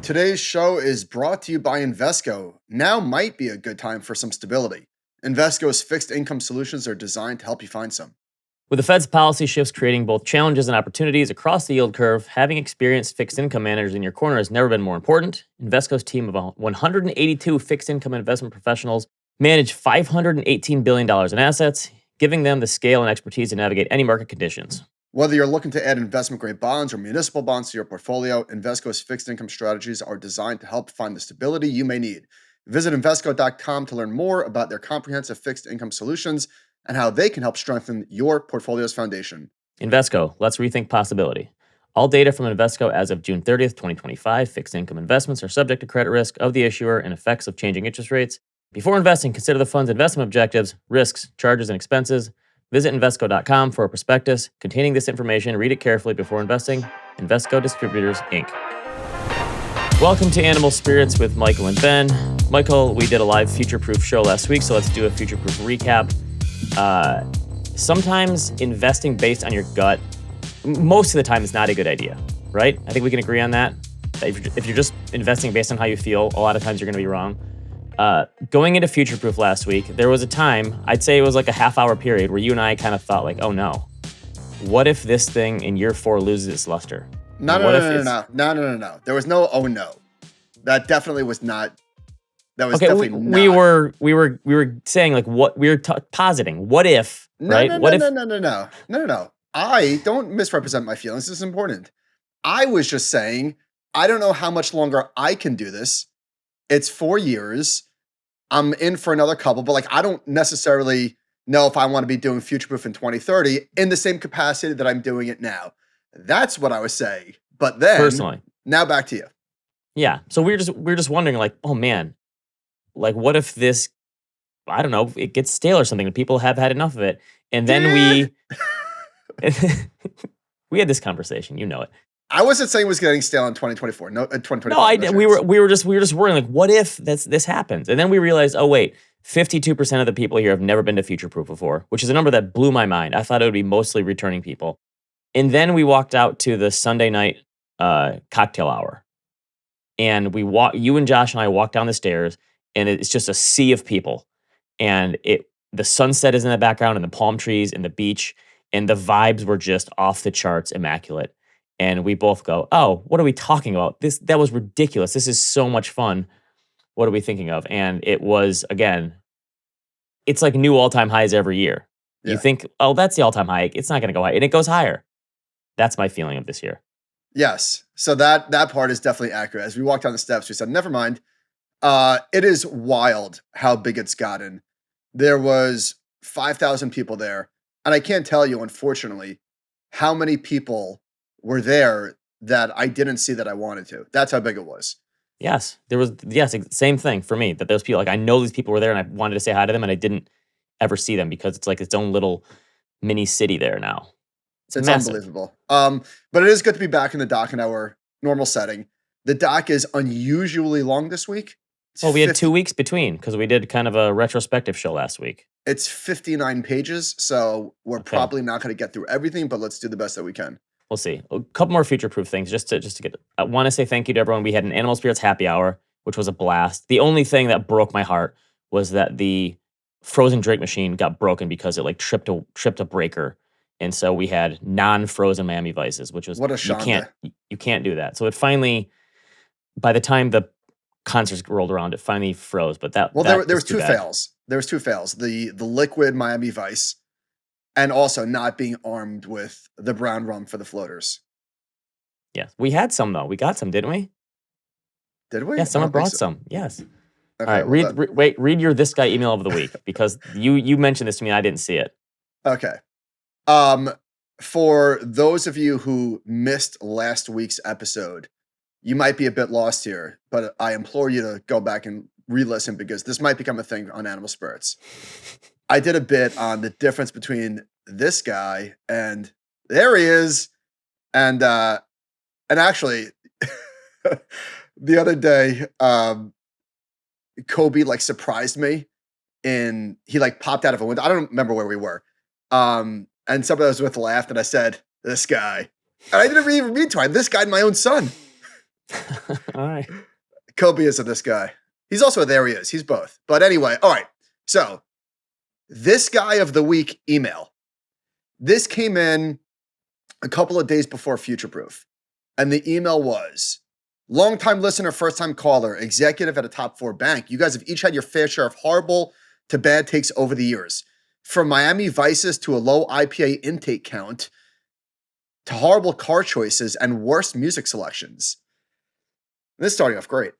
Today's show is brought to you by Invesco. Now might be a good time for some stability. Invesco's fixed income solutions are designed to help you find some. With the Fed's policy shifts creating both challenges and opportunities across the yield curve, having experienced fixed income managers in your corner has never been more important. Invesco's team of 182 fixed income investment professionals manage $518 billion in assets, giving them the scale and expertise to navigate any market conditions. Whether you're looking to add investment-grade bonds or municipal bonds to your portfolio, Invesco's fixed income strategies are designed to help find the stability you may need. Visit Invesco.com to learn more about their comprehensive fixed income solutions and how they can help strengthen your portfolio's foundation. Invesco, let's rethink possibility. All data from Invesco as of June 30th, 2025, fixed income investments are subject to credit risk of the issuer and effects of changing interest rates. Before investing, consider the fund's investment objectives, risks, charges, and expenses. Visit Invesco.com for a prospectus containing this information. Read it carefully before investing. Invesco Distributors, Inc. Welcome to Animal Spirits with Michael and Ben. Michael, we did a live future-proof show last week, so let's do a future-proof recap. Sometimes investing based on your gut, most of the time, is not a good idea, right? I think we can agree on that. If you're just investing based on how you feel, a lot of times you're going to be wrong. Going into future proof last week, there was a time, I'd say it was like a half-hour period, where you and I kind of thought like, oh no, what if this thing in year 4 loses its luster? No. There was no oh no. That definitely was not. That was definitely not. We were saying like what we were positing. What if? Right? No. I don't misrepresent my feelings. This is important. I was just saying I don't know how much longer I can do this. It's 4 years. I'm in for another couple, but like I don't necessarily know if I want to be doing future proof in 2030 in the same capacity that I'm doing it now. That's what I was saying. But then personally, now back to you. Yeah. So we're just wondering like, oh man, like what if this, I don't know, it gets stale or something and people have had enough of it. And then we had this conversation, you know it. I wasn't saying it was getting stale in 2024. No, 2024. No, we were just worrying like, what if this happens? And then we realized, oh wait, 52% of the people here have never been to future proof before, which is a number that blew my mind. I thought it would be mostly returning people. And then we walked out to the Sunday night cocktail hour, and you and Josh and I walked down the stairs, and it's just a sea of people, and the sunset is in the background, and the palm trees and the beach, and the vibes were just off the charts, immaculate. And we both go, oh, what are we talking about? That was ridiculous. This is so much fun. What are we thinking of? And it was, again, it's like new all-time highs every year. Yeah. You think, oh, that's the all-time high. It's not going to go high. And it goes higher. That's my feeling of this year. Yes. So that part is definitely accurate. As we walked down the steps, we said, never mind. It is wild how big it's gotten. There was 5,000 people there. And I can't tell you, unfortunately, how many people were there that I didn't see that I wanted to. That's how big it was. Yes. Same thing for me, that those people, like I know these people were there and I wanted to say hi to them and I didn't ever see them because it's like its own little mini city there now. It's unbelievable. But it is good to be back in the dock in our normal setting. The dock is unusually long this week. Well, we had 2 weeks between because we did kind of a retrospective show last week. It's 59 pages, so we're probably not going to get through everything, but let's do the best that we can. We'll see. A couple more future-proof things just to get. I want to say thank you to everyone. We had an Animal Spirits happy hour, which was a blast. The only thing that broke my heart was that the frozen drink machine got broken because it like tripped a breaker, and so we had non-frozen Miami Vices, which was what a you can't do that. So it finally, by the time the concerts rolled around, it finally froze. But there was two fails. There was two fails. The liquid Miami Vice. And also not being armed with the brown rum for the floaters. Yes. We had some, though. We got some, didn't we? Did we? Yeah, someone brought some. Yes. Okay, all right. Read your This Guy email of the week, because you mentioned this to me and I didn't see it. Okay. For those of you who missed last week's episode, you might be a bit lost here, but I implore you to go back and re-listen because this might become a thing on Animal Spirits. I did a bit on the difference between this guy and there he is. And actually the other day, Kobe like surprised me he like popped out of a window. I don't remember where we were. And somebody I was with laughed and I said, this guy. And I didn't even mean to. I this guyed my own son. All right. Kobe is a this guy. He's also a there he is. He's both. But anyway, all right. So this guy of the week email. This came in a couple of days before Future Proof. And the email was, longtime listener, first-time caller, executive at a top 4 bank. You guys have each had your fair share of horrible to bad takes over the years. From Miami Vices to a low IPA intake count to horrible car choices and worst music selections. This is starting off great.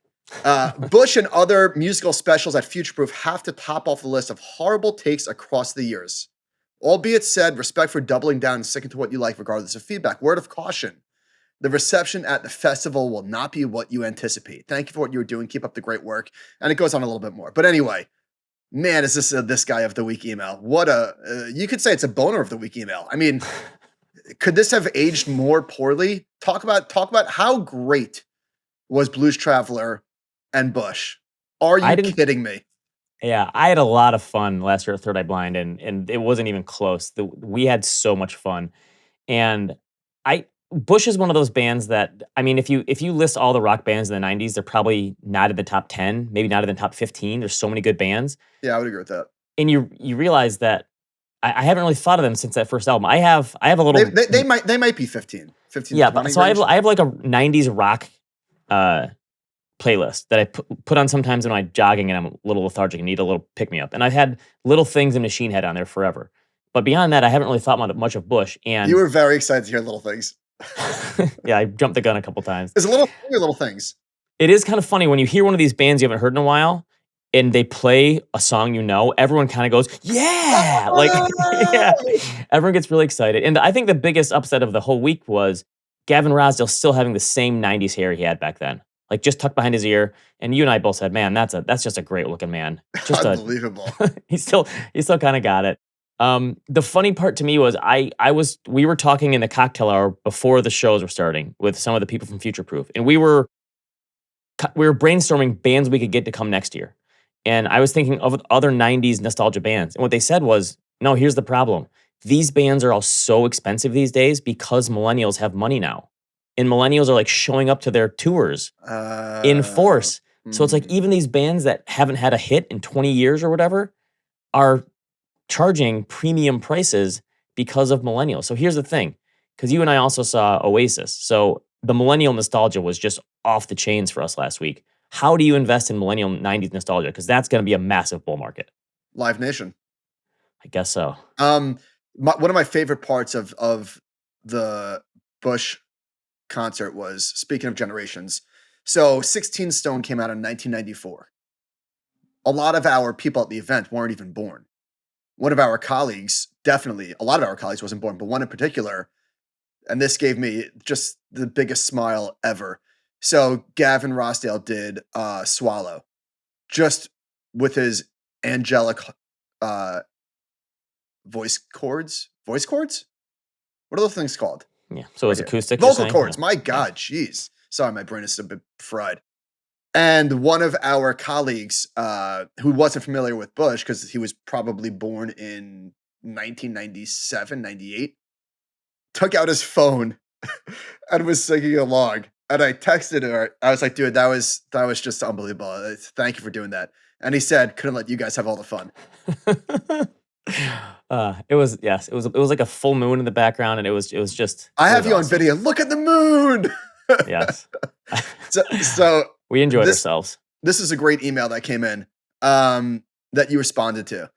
Bush and other musical specials at Future Proof have to top off the list of horrible takes across the years. Albeit said, respect for doubling down and sticking to what you like regardless of feedback. Word of caution. The reception at the festival will not be what you anticipate. Thank you for what you were doing. Keep up the great work. And it goes on a little bit more. But anyway, man, is this this guy of the week email? What you could say it's a boner of the week email. I mean, could this have aged more poorly? Talk about how great was Blues Traveler and Bush. Are you kidding me? Yeah, I had a lot of fun last year at Third Eye Blind, and it wasn't even close. We had so much fun. And Bush is one of those bands that, I mean, if you list all the rock bands in the 90s, they're probably not in the top 10, maybe not in the top 15. There's so many good bands. Yeah, I would agree with that. And you realize that I haven't really thought of them since that first album. I have a little. They might be 15. Yeah, so I have like a 90s rock playlist that I put on sometimes when I'm jogging and I'm a little lethargic and need a little pick me up. And I've had Little Things and Machine Head on there forever. But beyond that, I haven't really thought much of Bush. And you were very excited to hear Little Things. Yeah, I jumped the gun a couple times. There's little things. It is kind of funny when you hear one of these bands you haven't heard in a while and they play a song you know, everyone kind of goes, yeah! Like, yeah. Everyone gets really excited. And I think the biggest upset of the whole week was Gavin Rossdale still having the same 90s hair he had back then. Like just tucked behind his ear. And you and I both said, man, that's just a great looking man. Just unbelievable. He still kind of got it. The funny part to me was we were talking in the cocktail hour before the shows were starting with some of the people from Future Proof, and we were brainstorming bands we could get to come next year. And I was thinking of other 90s nostalgia bands. And what they said was, no, here's the problem. These bands are all so expensive these days because millennials have money now. And millennials are like showing up to their tours in force. So it's like even these bands that haven't had a hit in 20 years or whatever are charging premium prices because of millennials. So here's the thing, because you and I also saw Oasis. So the millennial nostalgia was just off the chains for us last week. How do you invest in millennial 90s nostalgia? Because that's going to be a massive bull market. Live Nation. I guess so. One of my favorite parts of the Bush concert was, speaking of generations, so 16 Stone came out in 1994. A lot of our people at the event weren't even born. One of our colleagues, definitely, a lot of our colleagues wasn't born, but one in particular, and this gave me just the biggest smile ever. So Gavin Rossdale did Swallow, just with his angelic voice chords. Voice chords? What are those things called? Yeah, so it's acoustic. Vocal cords. My God, jeez. Sorry, my brain is a bit fried. And one of our colleagues, who wasn't familiar with Bush because he was probably born in 1997, 98, took out his phone and was singing along. And I texted her. I was like, dude, that was just unbelievable. Thank you for doing that. And he said, couldn't let you guys have all the fun. It was like a full moon in the background, and it was just. I have you awesome. On video. Look at the moon. Yes. So we enjoyed ourselves. This is a great email that came in that you responded to.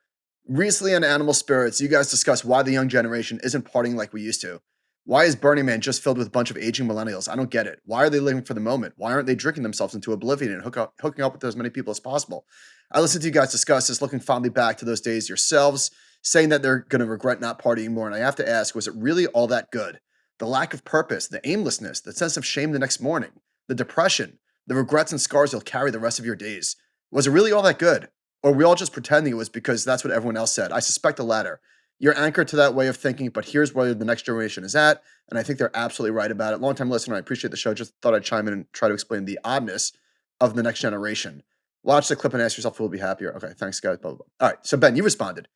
Recently on Animal Spirits, you guys discussed why the young generation isn't partying like we used to. Why is Burning Man just filled with a bunch of aging millennials? I don't get it. Why are they living for the moment? Why aren't they drinking themselves into oblivion and hooking up with as many people as possible? I listened to you guys discuss this, looking fondly back to those days yourselves, saying that they're going to regret not partying more. And I have to ask, was it really all that good? The lack of purpose, the aimlessness, the sense of shame the next morning, the depression, the regrets and scars you'll carry the rest of your days. Was it really all that good? Or were we all just pretending it was because that's what everyone else said? I suspect the latter. You're anchored to that way of thinking, but here's where the next generation is at. And I think they're absolutely right about it. Longtime listener, I appreciate the show. Just thought I'd chime in and try to explain the oddness of the next generation. Watch the clip and ask yourself who will be happier. Okay, thanks, guys. Blah, blah, blah. All right, so Ben, you responded.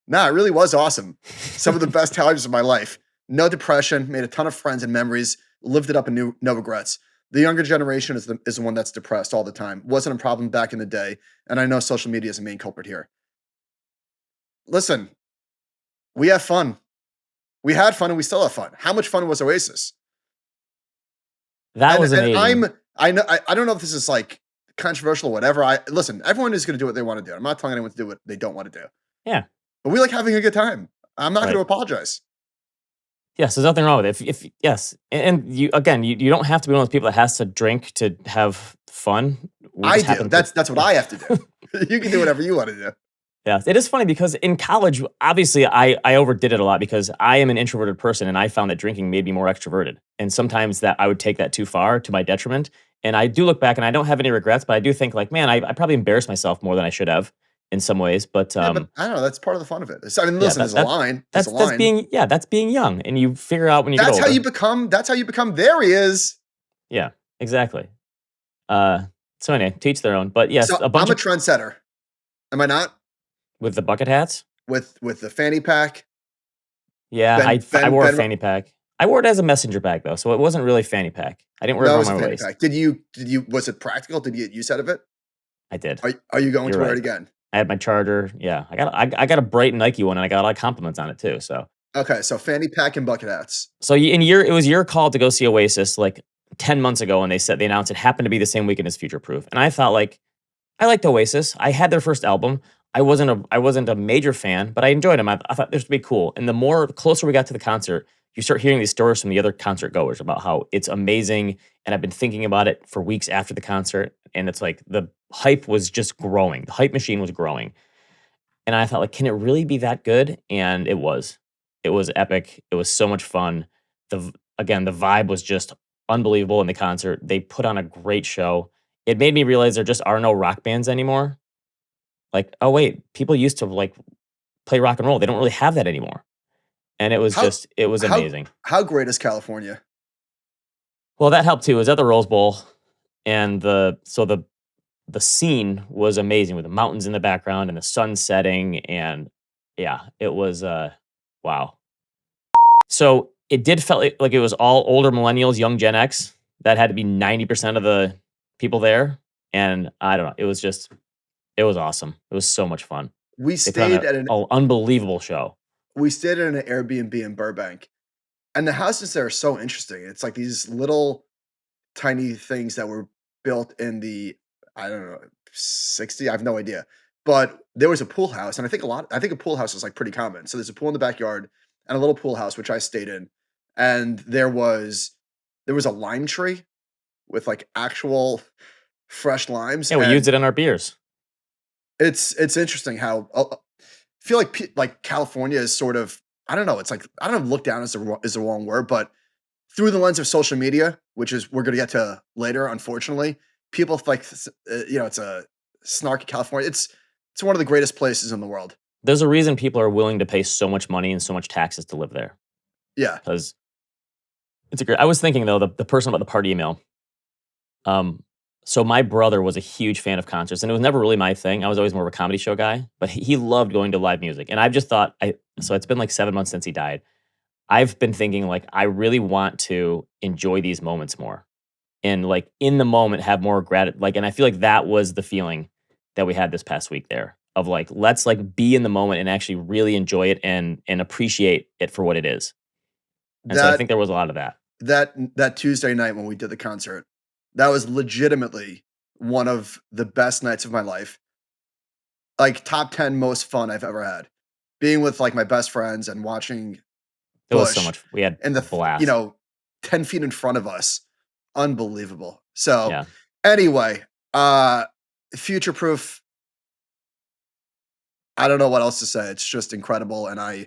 Nah, it really was awesome. Some of the best times of my life. No depression, made a ton of friends and memories, lived it up and no regrets. The younger generation is the one that's depressed all the time. Wasn't a problem back in the day, and I know social media is the main culprit here. Listen, we have fun. We had fun and we still have fun. How much fun was Oasis? That was And amazing. I don't know if this is like controversial or whatever. Listen, everyone is going to do what they want to do. I'm not telling anyone to do what they don't want to do. Yeah. But we like having a good time. I'm not going to Right. apologize. Yes, there's nothing wrong with it. If yes, and you again, you don't have to be one of those people that has to drink to have fun. We I just do. happen to. That's what I have to do. You can do whatever you want to do. Yeah, it is funny because in college, obviously, I overdid it a lot because I am an introverted person, and I found that drinking made me more extroverted. And sometimes that I would take that too far to my detriment. And I do look back, and I don't have any regrets, but I do think like, man, I probably embarrassed myself more than I should have in some ways. But Yeah, but I don't know. That's part of the fun of it. I mean, yeah, listen, there's a line. There's a that's line. being that's being young, and you figure out when you get older. That's how you become. There he is. Yeah, exactly. So anyway, teach their own. But yes, So a bunch I'm a of trendsetter. Am I not? with the bucket hats. With the fanny pack. Yeah, Ben I Ben wore a Ben. fanny pack. I wore it as a messenger bag though, so it wasn't really fanny pack. I didn't wear it No, it around was a my fanny waist. pack. Did you was it practical? Did you get use out of it? I did. Are you going You're to wear it right. again? I had my charger. Yeah, I got a bright Nike one, and I got a lot of compliments on it too. So Okay, so fanny pack and bucket hats. it was your call to go see Oasis like 10 months ago, and they announced it happened to be the same weekend as Future Proof, and I thought like I liked Oasis. I had their first album. I wasn't a major fan, but I enjoyed them. I thought this would be cool. And the more closer we got to the concert, you start hearing these stories from the other concert goers about how it's amazing. And I've been thinking about it for weeks after the concert, and it's like the hype was just growing. The hype machine was growing, and I thought like, can it really be that good? And it was. It was epic. It was so much fun. Again, the vibe was just unbelievable in the concert. They put on a great show. It made me realize there just are no rock bands anymore. Like, oh wait, people used to like play rock and roll. They don't really have that anymore. And How it was how amazing. how great is California? Well, that helped too. It was at the Rose Bowl, and the scene was amazing with the mountains in the background and the sun setting, and yeah, it was wow. So it did felt like it was all older millennials, young Gen X. That had to be 90% of the people there, and I don't know. It was awesome. It was so much fun. We They put on stayed at an a unbelievable show. we stayed at an Airbnb in Burbank, and the houses there are so interesting. It's like these little tiny things that were built in the I don't know 60. I have no idea, but there was a pool house, and I think a pool house is like pretty common. So there's a pool in the backyard and a little pool house which I stayed in, and there was a lime tree with like actual fresh limes, Yeah, we used and it in our beers. it's interesting how I feel like like California is sort of I don't know. It's like I don't know. Look down is the wrong word, but through the lens of social media, which is we're going to get to later, unfortunately, people like it's a snarky California. It's one of the greatest places in the world. There's a reason people are willing to pay so much money and so much taxes to live there. Yeah, Because it's a great. I was thinking though, the person about the party email. Um, so my brother was a huge fan of concerts, and it was never really my thing. I was always more of a comedy show guy, but he loved going to live music. And I've just thought, so it's been like 7 months since he died. I've been thinking like I really want to enjoy these moments more, and like in the moment have more gratitude. Like, and I feel like that was the feeling that we had this past week there of like let's like be in the moment and actually really enjoy it and appreciate it for what it is. And so I that think there was a lot of that. that Tuesday night when we did the concert, that was legitimately one of the best nights of my life. Like top 10 most fun I've ever had. Being with like my best friends and watching It was so Bush much. We had and a blast. 10 feet in front of us. Unbelievable. So Yeah. anyway, future proof. I don't know what else to say. It's just incredible. And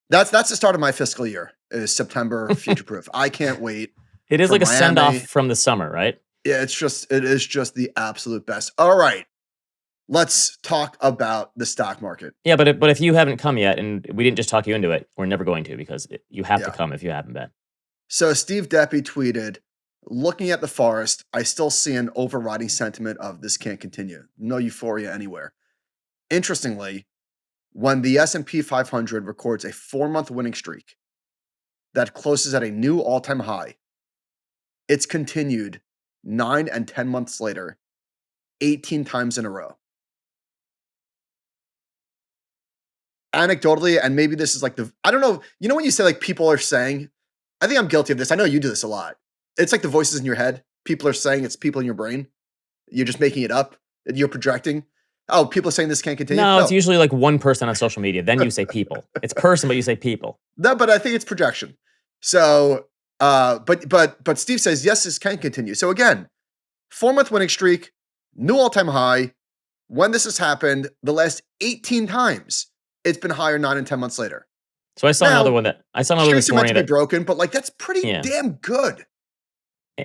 that's the start of my fiscal year is September future proof. I can't wait It is for like a send off Miami. from the summer, right? Yeah, it is just the absolute best. All right. Let's talk about the stock market. Yeah, but if you haven't come yet, and we didn't just talk you into it, we're never going to because you have to Yeah. come if you haven't been. So Steve Deppie tweeted, looking at the forest, I still see an overriding sentiment of this can't continue. No euphoria anywhere. Interestingly, when the S&P 500 records a 4-month winning streak, that closes at a new all-time high, it's continued 9 and 10 months later, 18 times in a row. Anecdotally, and maybe this is like I don't know, you know when you say like people are saying, I think I'm guilty of this. I know you do this a lot. It's like the voices in your head. People are saying it's people in your brain. You're just making it up. You're projecting. Oh, people are saying this can't continue. No, No, it's usually like one person on social media. Then you say people. It's person, but you say people. no, but I think it's projection. So, but Steve says yes, this can continue. So again, 4-month winning streak, new all-time high. When this has happened, the last 18 times, it's been higher 9 and 10 months later. So I saw another one Streaks this are meant to morning be broken, but like that's pretty damn good.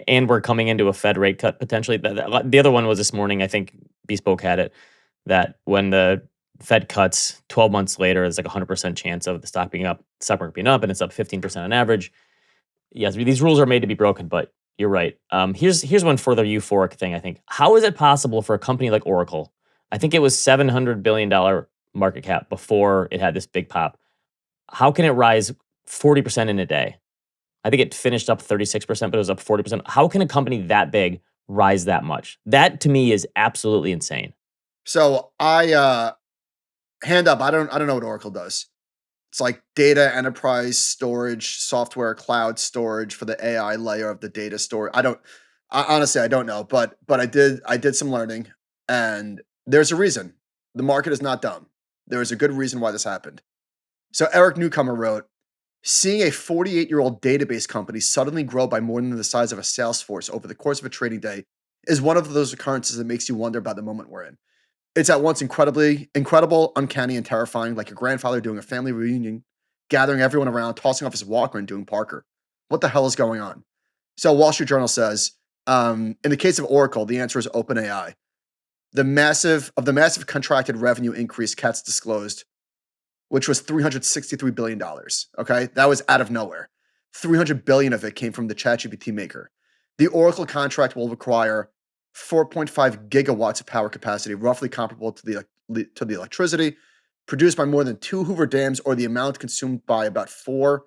And we're coming into a Fed rate cut potentially. The other one was this morning. I think Bespoke had it that when the Fed cuts 12 months later, there's like 100% chance of the stock market being up, and it's up 15% on average. Yes, these rules are made to be broken, but you're right. Here's one further euphoric thing. I think, how is it possible for a company like Oracle? I think it was $700 billion market cap before it had this big pop. How can it rise 40% in a day? I think it finished up 36%, but it was up 40%. How can a company that big rise that much? That to me is absolutely insane. So I hand up, I don't know what Oracle does. It's like data enterprise storage, software, cloud storage for the AI layer of the data store. Honestly, I don't know, but I did some learning, and there's a reason. The market is not dumb. There is a good reason why this happened. So Eric Newcomer wrote, seeing a 48-year-old database company suddenly grow by more than the size of a Salesforce over the course of a trading day is one of those occurrences that makes you wonder about the moment we're in. It's at once incredible, uncanny, and terrifying, like your grandfather doing a family reunion, gathering everyone around, tossing off his Walkman, doing Parker. What the hell is going on? So Wall Street Journal says, in the case of Oracle, the answer is OpenAI. The massive contracted revenue increase Katz disclosed, which was $363 billion. Okay, that was out of nowhere. $300 billion of it came from the ChatGPT maker. The Oracle contract will require 4.5 gigawatts of power capacity, roughly comparable to the electricity produced by more than 2 Hoover dams, or the amount consumed by about 4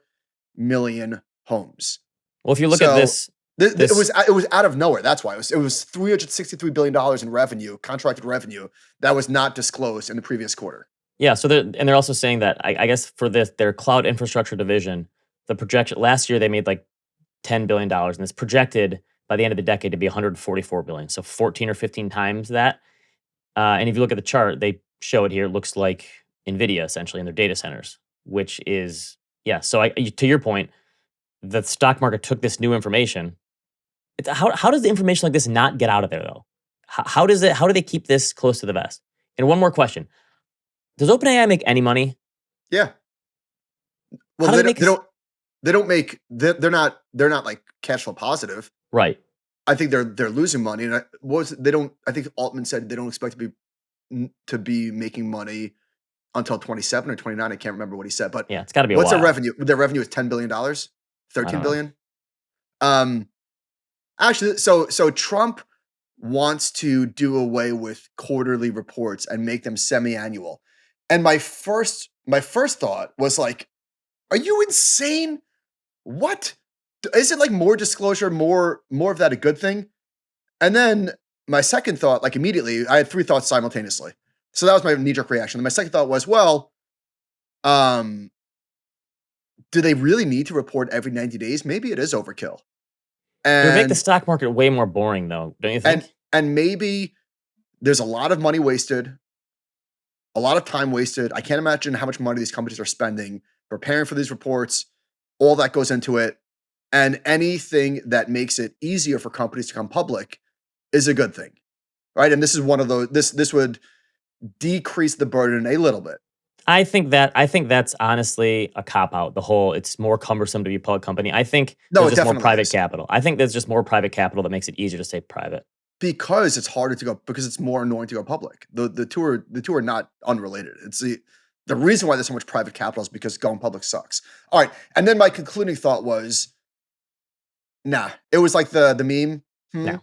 million homes. Well, if you look at this, it was out of nowhere. That's why it was $363 billion in revenue, contracted revenue, that was not disclosed in the previous quarter. Yeah, so they're also saying that I guess for their cloud infrastructure division, the projection last year they made like $10 billion, and it's projected by the end of the decade to be $144 billion. So 14 or 15 times that. And if you look at the chart, they show it here. It looks like NVIDIA essentially in their data centers, which is, yeah. So to your point, the stock market took this new information. How does the information like this not get out of there though? How do they keep this close to the vest? And one more question. Does OpenAI make any money? Yeah. Well, they're not like cash flow positive. Right. I think they're losing money, and I think Altman said they don't expect to be making money until 27 or 29. I can't remember what he said, but yeah, it's got to be. What's their revenue? Their revenue is $10 billion, $13 billion. Actually, so Trump wants to do away with quarterly reports and make them semi-annual. And my first thought was like, are you insane? What? Is it like more disclosure, more of that a good thing? And then my second thought, like immediately, I had 3 thoughts simultaneously. So that was my knee-jerk reaction. And my second thought was, well, do they really need to report every 90 days? Maybe it is overkill. And it would make the stock market way more boring, though, don't you think? And maybe there's a lot of money wasted, a lot of time wasted. I can't imagine how much money these companies are spending preparing for these reports. All that goes into it. And anything that makes it easier for companies to come public is a good thing, right? And this is one of those. This would decrease the burden a little bit. I think that's honestly a cop-out. It's more cumbersome to be a public company. I think there's just more private capital. I think there's just more private capital that makes it easier to stay private. Because it's harder to go, because it's more annoying to go public. The two are not unrelated. It's the reason why there's so much private capital is because going public sucks. All right, and then my concluding thought was, nah. It was like the meme. No.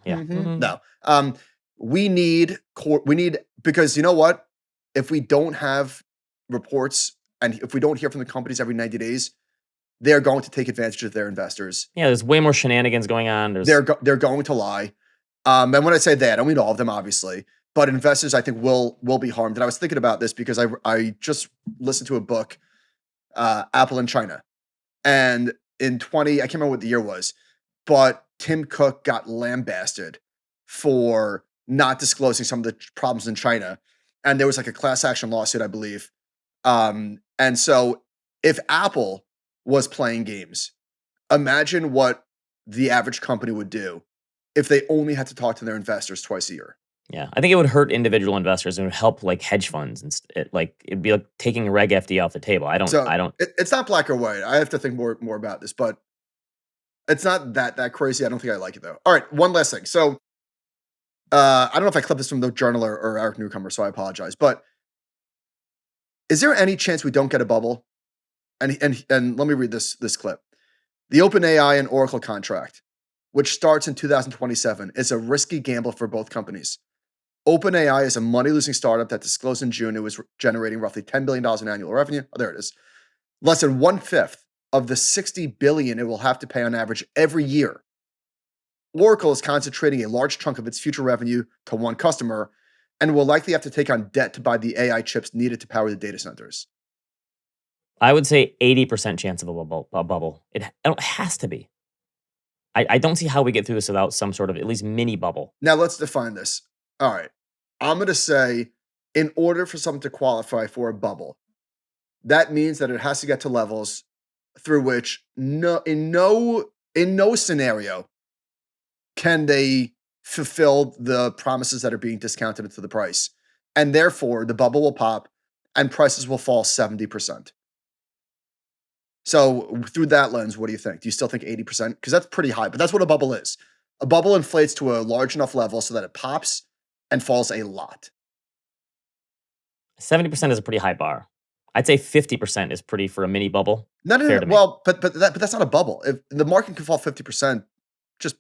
We need because you know what? If we don't have reports and if we don't hear from the companies every 90 days, they're going to take advantage of their investors. Yeah, there's way more shenanigans going on. They're going to lie. And when I say that, I don't mean all of them, obviously, but investors, I think, will be harmed. And I was thinking about this because I just listened to a book, Apple in China, and in I can't remember what the year was, but Tim Cook got lambasted for not disclosing some of the problems in China, and there was like a class action lawsuit, I believe. And so, if Apple was playing games, imagine what the average company would do if they only had to talk to their investors twice a year. Yeah, I think it would hurt individual investors and it would help like hedge funds and it'd be like taking Reg FD off the table. I don't. It's not black or white. I have to think more about this, but it's not that crazy. I don't think I like it though. All right, one last thing. So, I don't know if I clipped this from the Journal or Eric Newcomer, so I apologize. But is there any chance we don't get a bubble? And let me read this clip. The OpenAI and Oracle contract, which starts in 2027, is a risky gamble for both companies. OpenAI is a money-losing startup that disclosed in June it was generating roughly $10 billion in annual revenue. Oh, there it is. Less than 1/5 of the $60 billion it will have to pay on average every year. Oracle is concentrating a large chunk of its future revenue to one customer and will likely have to take on debt to buy the AI chips needed to power the data centers. I would say 80% chance of a bubble. It has to be. I don't see how we get through this without some sort of at least mini bubble. Now let's define this. All right. I'm going to say in order for something to qualify for a bubble, that means that it has to get to levels through which in no scenario can they fulfill the promises that are being discounted into the price. And therefore, the bubble will pop and prices will fall 70%. So through that lens, what do you think? Do you still think 80%? Because that's pretty high, but that's what a bubble is. A bubble inflates to a large enough level so that it pops and falls a lot. 70% is a pretty high bar. I'd say 50% is pretty for a mini bubble. No. Well, but that's not a bubble. If the market can fall 50%, just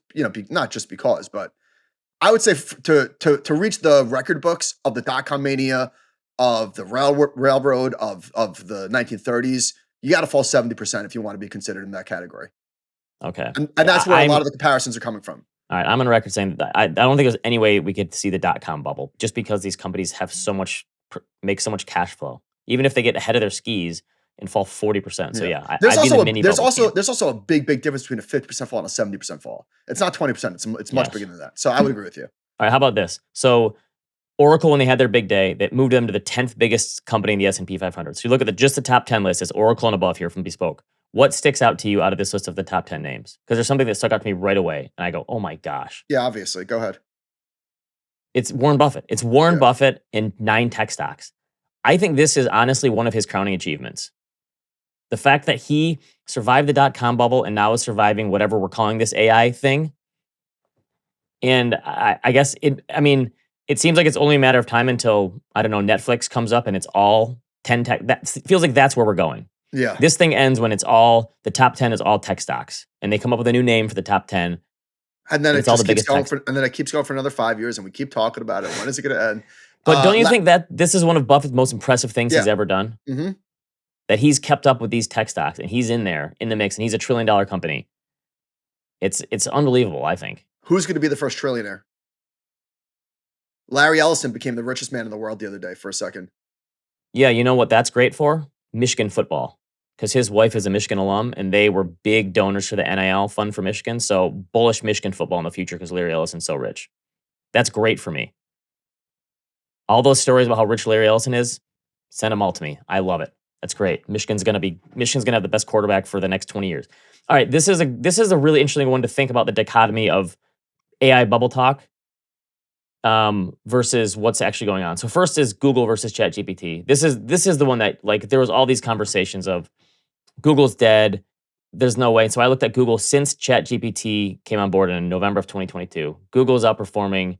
not just because, but I would say to reach the record books of the dot-com mania, of the railroad of the 1930s, you got to fall 70% if you want to be considered in that category. Okay, and that's where a lot of the comparisons are coming from. All right, I'm on record saying that I don't think there's any way we could see the dot-com bubble just because these companies have make so much cash flow. Even if they get ahead of their skis and fall 40%. So yeah, there's also a big difference between a 50% fall and a 70% fall. It's not 20%. It's much bigger than that. So I would agree with you. All right, how about this? So Oracle, when they had their big day, that moved them to the 10th biggest company in the S&P 500. So you look at just the top 10 list. It's Oracle and above here from Bespoke. What sticks out to you out of this list of the top 10 names? Because there's something that stuck out to me right away, and I go, oh my gosh. Yeah, obviously. Go ahead. It's Warren Buffett. It's Warren Buffett and 9 tech stocks. I think this is honestly one of his crowning achievements. The fact that he survived the dot-com bubble and now is surviving whatever we're calling this AI thing. And I guess it seems like it's only a matter of time until, I don't know, Netflix comes up and it's all 10 tech. That feels like that's where we're going. Yeah. This thing ends when the top 10 is all tech stocks. And they come up with a new name for the top 10. And then it keeps going for another 5 years and we keep talking about it. When is it going to end? But don't you think that this is one of Buffett's most impressive things he's ever done? Mm-hmm. That he's kept up with these tech stocks and he's in there in the mix and he's $1 trillion company. It's unbelievable, I think. Who's going to be the first trillionaire? Larry Ellison became the richest man in the world the other day for a second. Yeah, you know what that's great for? Michigan football. Because his wife is a Michigan alum and they were big donors for the NIL fund for Michigan. So bullish Michigan football in the future because Larry Ellison's so rich. That's great for me. All those stories about how rich Larry Ellison is, send them all to me. I love it. That's great. Michigan's gonna have the best quarterback for the next 20 years. All right, this is a really interesting one to think about the dichotomy of AI bubble talk versus what's actually going on. So first is Google versus ChatGPT. This is the one that, like, there was all these conversations of Google's dead. There's no way. So I looked at Google since ChatGPT came on board in November of 2022. Google is outperforming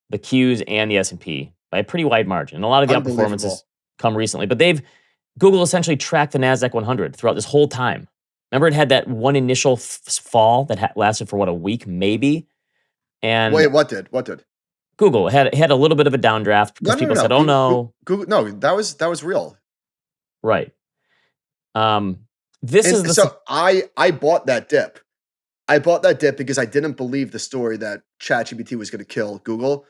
the Qs and the S&P by a pretty wide margin. And a lot of the outperformances come recently, but Google essentially tracked the NASDAQ 100 throughout this whole time. Remember, it had that one initial fall that lasted for a week, maybe. And wait, what did? Google had a little bit of a downdraft because people said, "Oh no, Google." No, that was real. Right. This And is the so I bought that dip. I bought that dip because I didn't believe the story that ChatGPT was going to kill Google.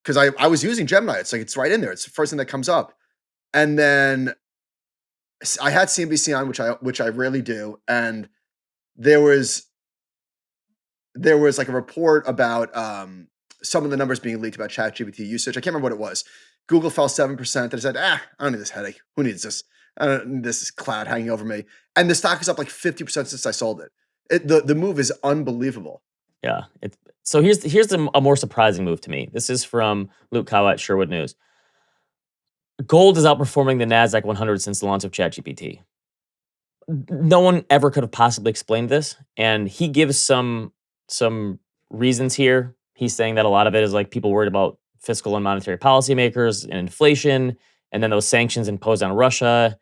Because I was using Gemini. It's like it's right in there. It's the first thing that comes up. And then I had CNBC on, which I rarely do, and there was like a report about some of the numbers being leaked about ChatGPT usage. I can't remember what it was. Google fell 7%. I said, I don't need this headache. Who needs this? I don't need this cloud hanging over me. And the stock is up like 50% since I sold it. The move is unbelievable. Yeah. So here's a more surprising move to me. This is from Luke Cow at Sherwood News. Gold is outperforming the NASDAQ 100 since the launch of ChatGPT. No one ever could have possibly explained this. And he gives some reasons here. He's saying that a lot of it is like people worried about fiscal and monetary policymakers and inflation, and then those sanctions imposed on Russia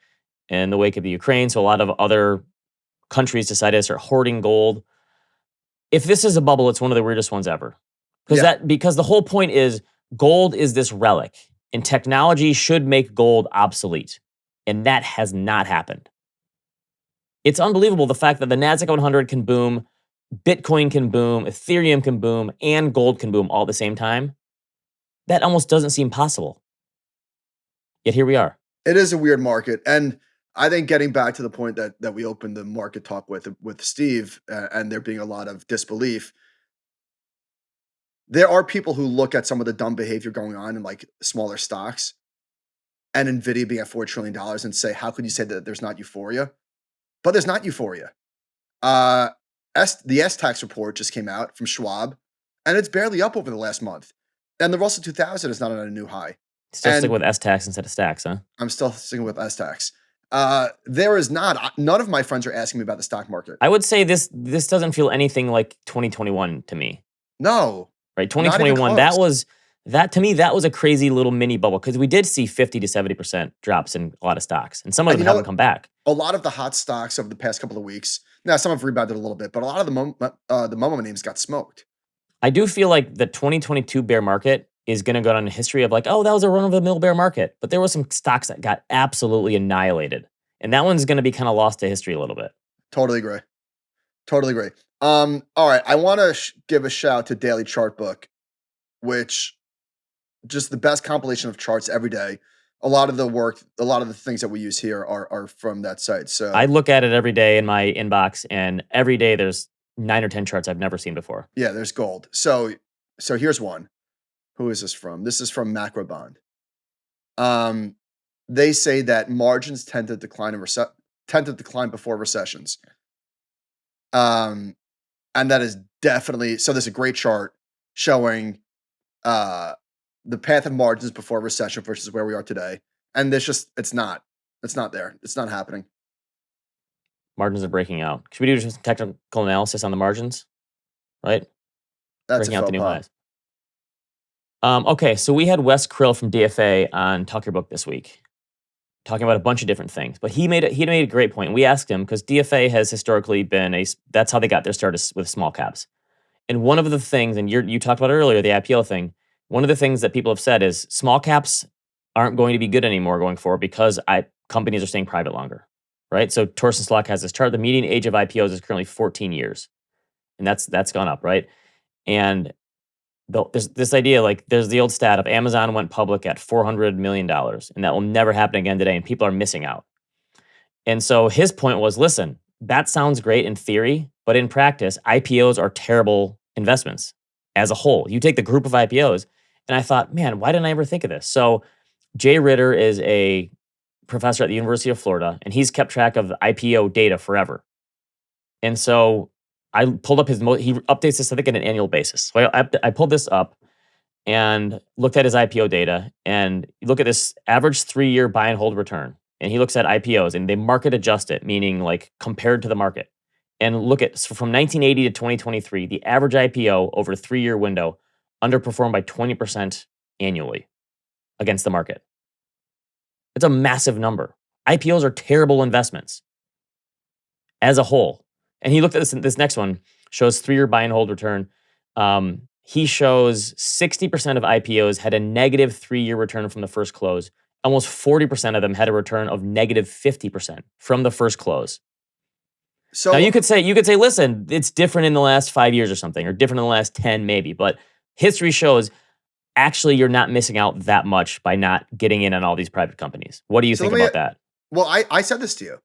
in the wake of the Ukraine. So a lot of other countries decided to start hoarding gold. If this is a bubble, it's one of the weirdest ones ever. Because the whole point is gold is this relic, and technology should make gold obsolete. And that has not happened. It's unbelievable the fact that the NASDAQ 100 can boom, Bitcoin can boom, Ethereum can boom, and gold can boom all at the same time. That almost doesn't seem possible. Yet here we are. It is a weird market. And I think getting back to the point that we opened the market talk with Steve, and there being a lot of disbelief, there are people who look at some of the dumb behavior going on in like smaller stocks and NVIDIA being at $4 trillion and say, how could you say that there's not euphoria? But there's not euphoria. The S-Tax report just came out from Schwab, and it's barely up over the last month. And the Russell 2000 is not on a new high. Still stick with S-Tax instead of stacks, huh? I'm still sticking with S-Tax. There is not. None of my friends are asking me about the stock market. I would say this doesn't feel anything like 2021 to me. No. Right? 2021, that was a crazy little mini bubble because we did see 50 to 70% drops in a lot of stocks, and some of them haven't come back. A lot of the hot stocks over the past couple of weeks, now some have rebounded a little bit, but a lot of the Momo names got smoked. I do feel like the 2022 bear market is going to go down in history of like, oh, that was a run-of-the-mill bear market, but there were some stocks that got absolutely annihilated, and that one's going to be kind of lost to history a little bit. Totally agree. All right, I want to give a shout to Daily Chart Book, which just the best compilation of charts every day. A lot of the things that we use here are from that site. So I look at it every day in my inbox, and every day there's 9 or 10 charts I've never seen before. Yeah, there's gold. So here's one. Who is this from? This is from Macro Bond. They say that margins tend to decline before recessions. And that is definitely so. There's a great chart showing the path of margins before recession versus where we are today. And it's not there. It's not happening. Margins are breaking out. Should we do just technical analysis on the margins? Right? That's breaking out the new highs. Okay, so we had Wes Krill from DFA on Talk Your Book this week, talking about a bunch of different things. But he made a great point. We asked him because DFA has historically been that's how they got their start with small caps. And one of the things, and you talked about earlier, the IPO thing, one of the things that people have said is small caps aren't going to be good anymore going forward because companies are staying private longer, right? So Torsten Slok has this chart. The median age of IPOs is currently 14 years. And that's gone up, right? And there's this idea, like there's the old stat of Amazon went public at $400 million, and that will never happen again today, and people are missing out. And so his point was, listen, that sounds great in theory, but in practice, IPOs are terrible investments as a whole. You take the group of IPOs, and I thought, man, why didn't I ever think of this? So Jay Ritter is a professor at the University of Florida, and he's kept track of IPO data forever. And so I pulled up he updates this, I think, on an annual basis. So I pulled this up and looked at his IPO data, and you look at this average 3-year buy and hold return. And he looks at IPOs, and they market adjust it, meaning like compared to the market. And look at, so from 1980 to 2023, the average IPO over a 3-year window underperformed by 20% annually against the market. It's a massive number. IPOs are terrible investments as a whole. And he looked at this next one, shows 3-year buy and hold return. He shows 60% of IPOs had a negative 3-year return from the first close. Almost 40% of them had a return of negative 50% from the first close. Now So you could say, listen, it's different in the last 5 years or something, or different in the last 10 maybe, but history shows actually you're not missing out that much by not getting in on all these private companies. What do you so think let me about that? well, I said this to you.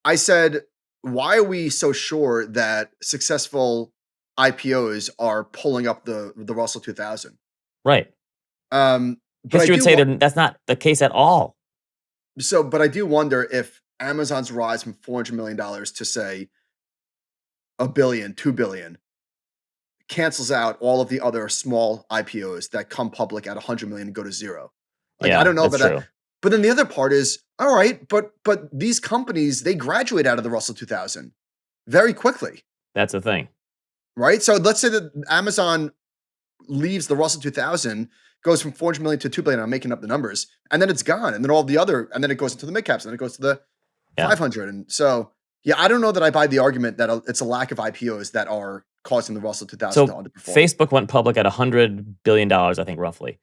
I said, why are we so sure that successful IPOs are pulling up the Russell 2000? Right. But I History would do say that's not the case at all. but I do wonder if Amazon's rise from $400 million to say a billion, 2 billion cancels out all of the other small IPOs that come public at 100 million and go to zero. Like, I Yeah, don't know that's about that. true. But then the other part is, all right, but these companies, they graduate out of the Russell 2000 very quickly, That's the thing. right? So let's say that Amazon leaves the Russell 2000, goes from 400 million to 2 billion. I'm making up the numbers, and then it's gone. And then all the other, and then it goes into the mid caps, and then it goes to the Yeah. 500. And so, yeah, I don't know that I buy the argument that it's a lack of IPOs that are causing the Russell 2000 to So underperform. Facebook went public at $100 billion, I think, roughly.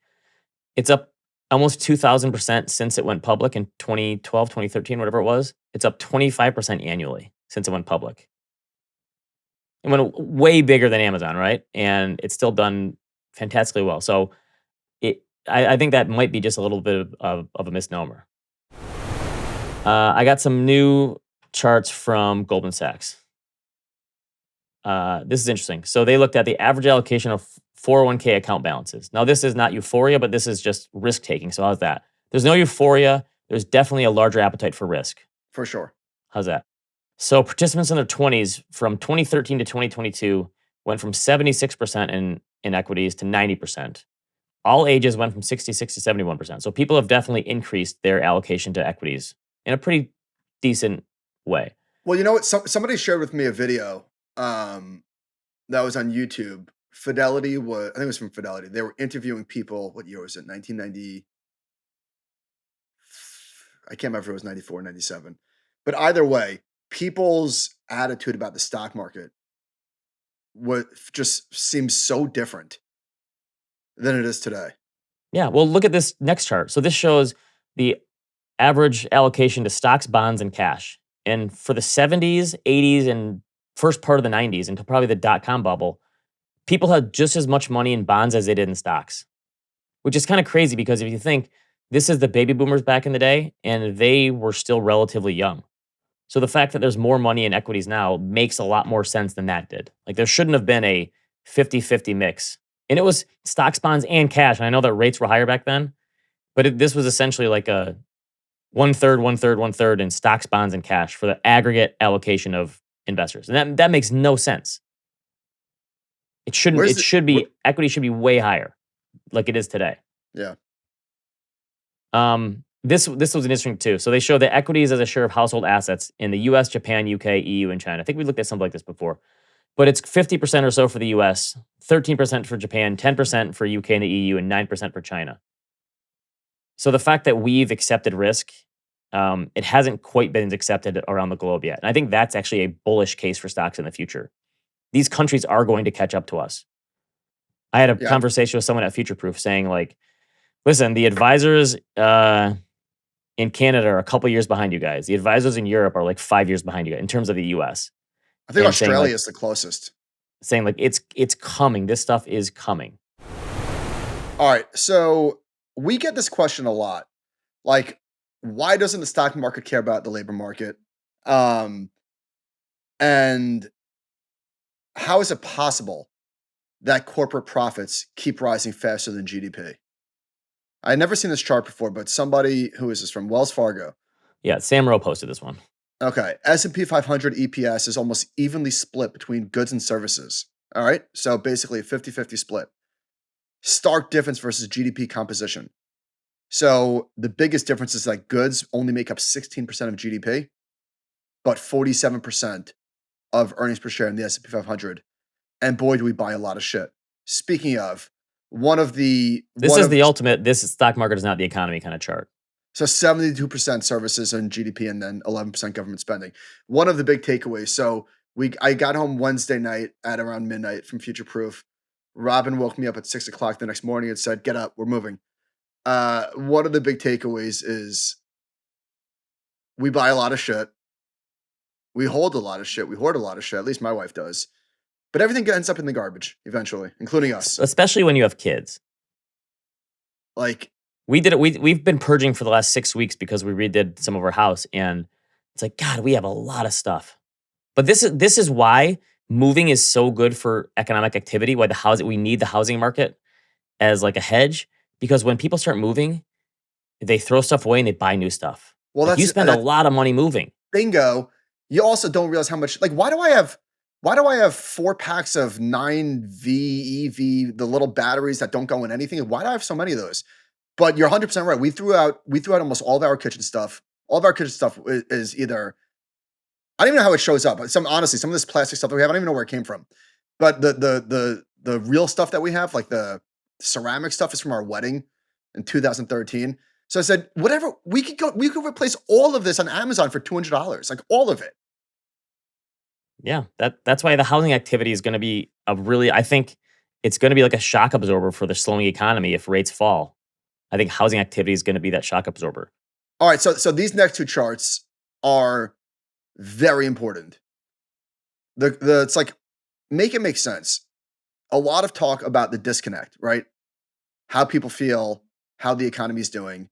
It's up almost 2,000% since it went public in 2012, 2013, whatever it was. It's up 25% annually since it went public. It went way bigger than Amazon, right? And it's still done fantastically well. So I think that might be just a little bit of a misnomer. I got some new charts from Goldman Sachs. This is interesting. So they looked at the average allocation of 401k account balances. Now, this is not euphoria, but this is just risk taking. So how's that? There's no euphoria. There's definitely a larger appetite for risk. For sure. How's that? So participants in their 20s from 2013 to 2022 went from 76% in equities to 90%. All ages went from 66 to 71%. So people have definitely increased their allocation to equities in a pretty decent way. Well, you know what? Somebody shared with me a video that was on YouTube. Fidelity was, I think it was from Fidelity. They were interviewing people. What year was it? 1990. I can't remember if it was 94, 97. But either way, people's attitude about the stock market just seems so different than it is today. Yeah, well, look at this next chart. So this shows the average allocation to stocks, bonds, and cash. And for the 70s, 80s, and first part of the 90s, until probably the dot-com bubble, people had just as much money in bonds as they did in stocks, which is kind of crazy because if you think this is the baby boomers back in the day, and they were still relatively young. So the fact that there's more money in equities now makes a lot more sense than that did. Like there shouldn't have been a 50-50 mix. And it was stocks, bonds, and cash. And I know that rates were higher back then, but this was essentially like a one third, one third, one third in stocks, bonds, and cash for the aggregate allocation of investors. And that makes no sense. It shouldn't, Where's it the, should where, be, equity should be way higher like it is today. yeah. This was interesting too. So they show the equities as a share of household assets in the US, Japan, UK, EU, and China. I think we looked at something like this before. But it's 50% or so for the US, 13% for Japan, 10% for UK and the EU, and 9% for China. So the fact that we've accepted risk, it hasn't quite been accepted around the globe yet. And I think that's actually a bullish case for stocks in the future. These countries are going to catch up to us. I had a Yeah. conversation with someone at Future Proof saying like, listen, the advisors in Canada are a couple years behind you guys. The advisors in Europe are like 5 years behind you guys in terms of the US. I think And saying Australia like, is the closest. it's coming. This stuff is coming. All right. So we get this question a lot. Like, why doesn't the stock market care about the labor market? And how is it possible that corporate profits keep rising faster than GDP? I'd never seen this chart before, but somebody who is this from Wells Fargo. Yeah, Sam Rowe posted this one. Okay, S&P 500 EPS is almost evenly split between goods and services. All right, so basically a 50-50 split. Stark difference versus GDP composition. So the biggest difference is that goods only make up 16% of GDP, but 47% of earnings per share in the S&P 500. And boy, do we buy a lot of shit. Speaking of, This stock market is not the economy kind of chart. So 72% services and GDP and then 11% government spending. One of the big takeaways. So I got home Wednesday night at around midnight from Future Proof. Robin woke me up at 6 o'clock the next morning and said, get up, we're moving. One of the big takeaways is we buy a lot of shit. We hold a lot of shit. We hoard a lot of shit. At least my wife does. But everything ends up in the garbage eventually, including us. Especially when you have kids. Like, we did it. We've been purging for the last 6 weeks because we redid some of our house, and it's like, God, we have a lot of stuff. But this is why moving is so good for economic activity. Why we need the housing market as like a hedge, because when people start moving, they throw stuff away and they buy new stuff. well, Like, you that's spend a lot of money moving. bingo. You also don't realize how much. Like, why do I have 4 packs of 9V EV, the little batteries that don't go in anything? Why do I have so many of those? But you're 100% right. We threw out almost all of our kitchen stuff. All of our kitchen stuff is either, I don't even know how it shows up. Honestly, some of this plastic stuff that we have, I don't even know where it came from. But the real stuff that we have, like the ceramic stuff, is from our wedding in 2013. So I said, whatever, we could replace all of this on Amazon for $200, like all of it. Yeah, that's why the housing activity is going to be I think it's going to be like a shock absorber for the slowing economy if rates fall. I think housing activity is going to be that shock absorber. All right, so these next 2 charts are very important. It's like, make it make sense. A lot of talk about the disconnect, right? How people feel, how the economy is doing,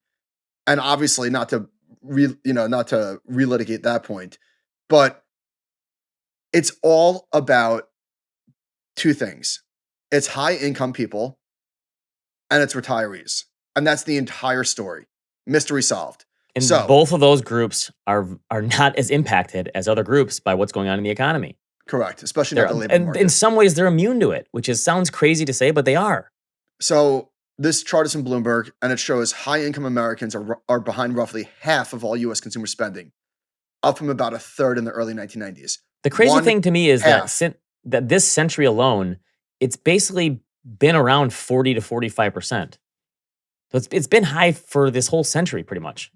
and obviously not to relitigate that point, but it's all about 2 things. It's high income people and it's retirees. And that's the entire story. Mystery solved. And So both of those groups are not as impacted as other groups by what's going on in the economy. correct, especially not the labor And market. in some ways, they're immune to it, which sounds crazy to say, but they are. So this chart is from Bloomberg, and it shows high income Americans are behind roughly half of all U.S. consumer spending, up from about a third in the early 1990s. The crazy One thing to me is half. that this century alone, it's basically been around 40 to 45%. So it's been high for this whole century, pretty much.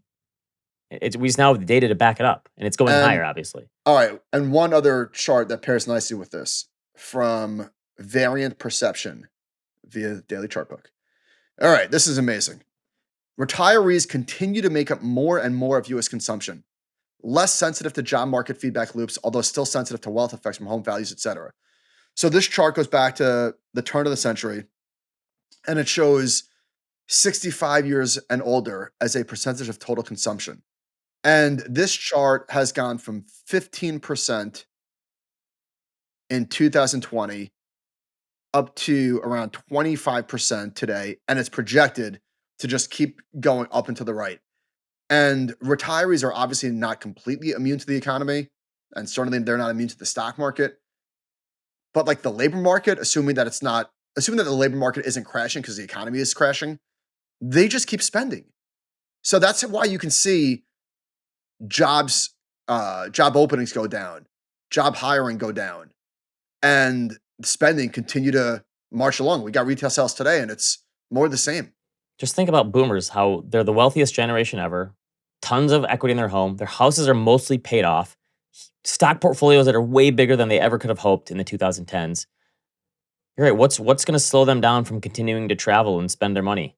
We just now have the data to back it up, and it's going higher, obviously. All right, and one other chart that pairs nicely with this from Variant Perception via the Daily Chart Book. All right, this is amazing. Retirees continue to make up more and more of U.S. consumption, less sensitive to job market feedback loops, although still sensitive to wealth effects from home values, etc. So this chart goes back to the turn of the century, and it shows 65 years and older as a percentage of total consumption. And this chart has gone from 15% in 2020 up to around 25% today, and it's projected to just keep going up and to the right. And retirees are obviously not completely immune to the economy, and certainly they're not immune to the stock market. But like the labor market, assuming that the labor market isn't crashing because the economy is crashing, they just keep spending. So that's why you can see job openings go down, job hiring go down, and spending continue to march along. We got retail sales today, and it's more the same. Just think about boomers, how they're the wealthiest generation ever, tons of equity in their home, their houses are mostly paid off, stock portfolios that are way bigger than they ever could have hoped in the 2010s. You're right, what's going to slow them down from continuing to travel and spend their money?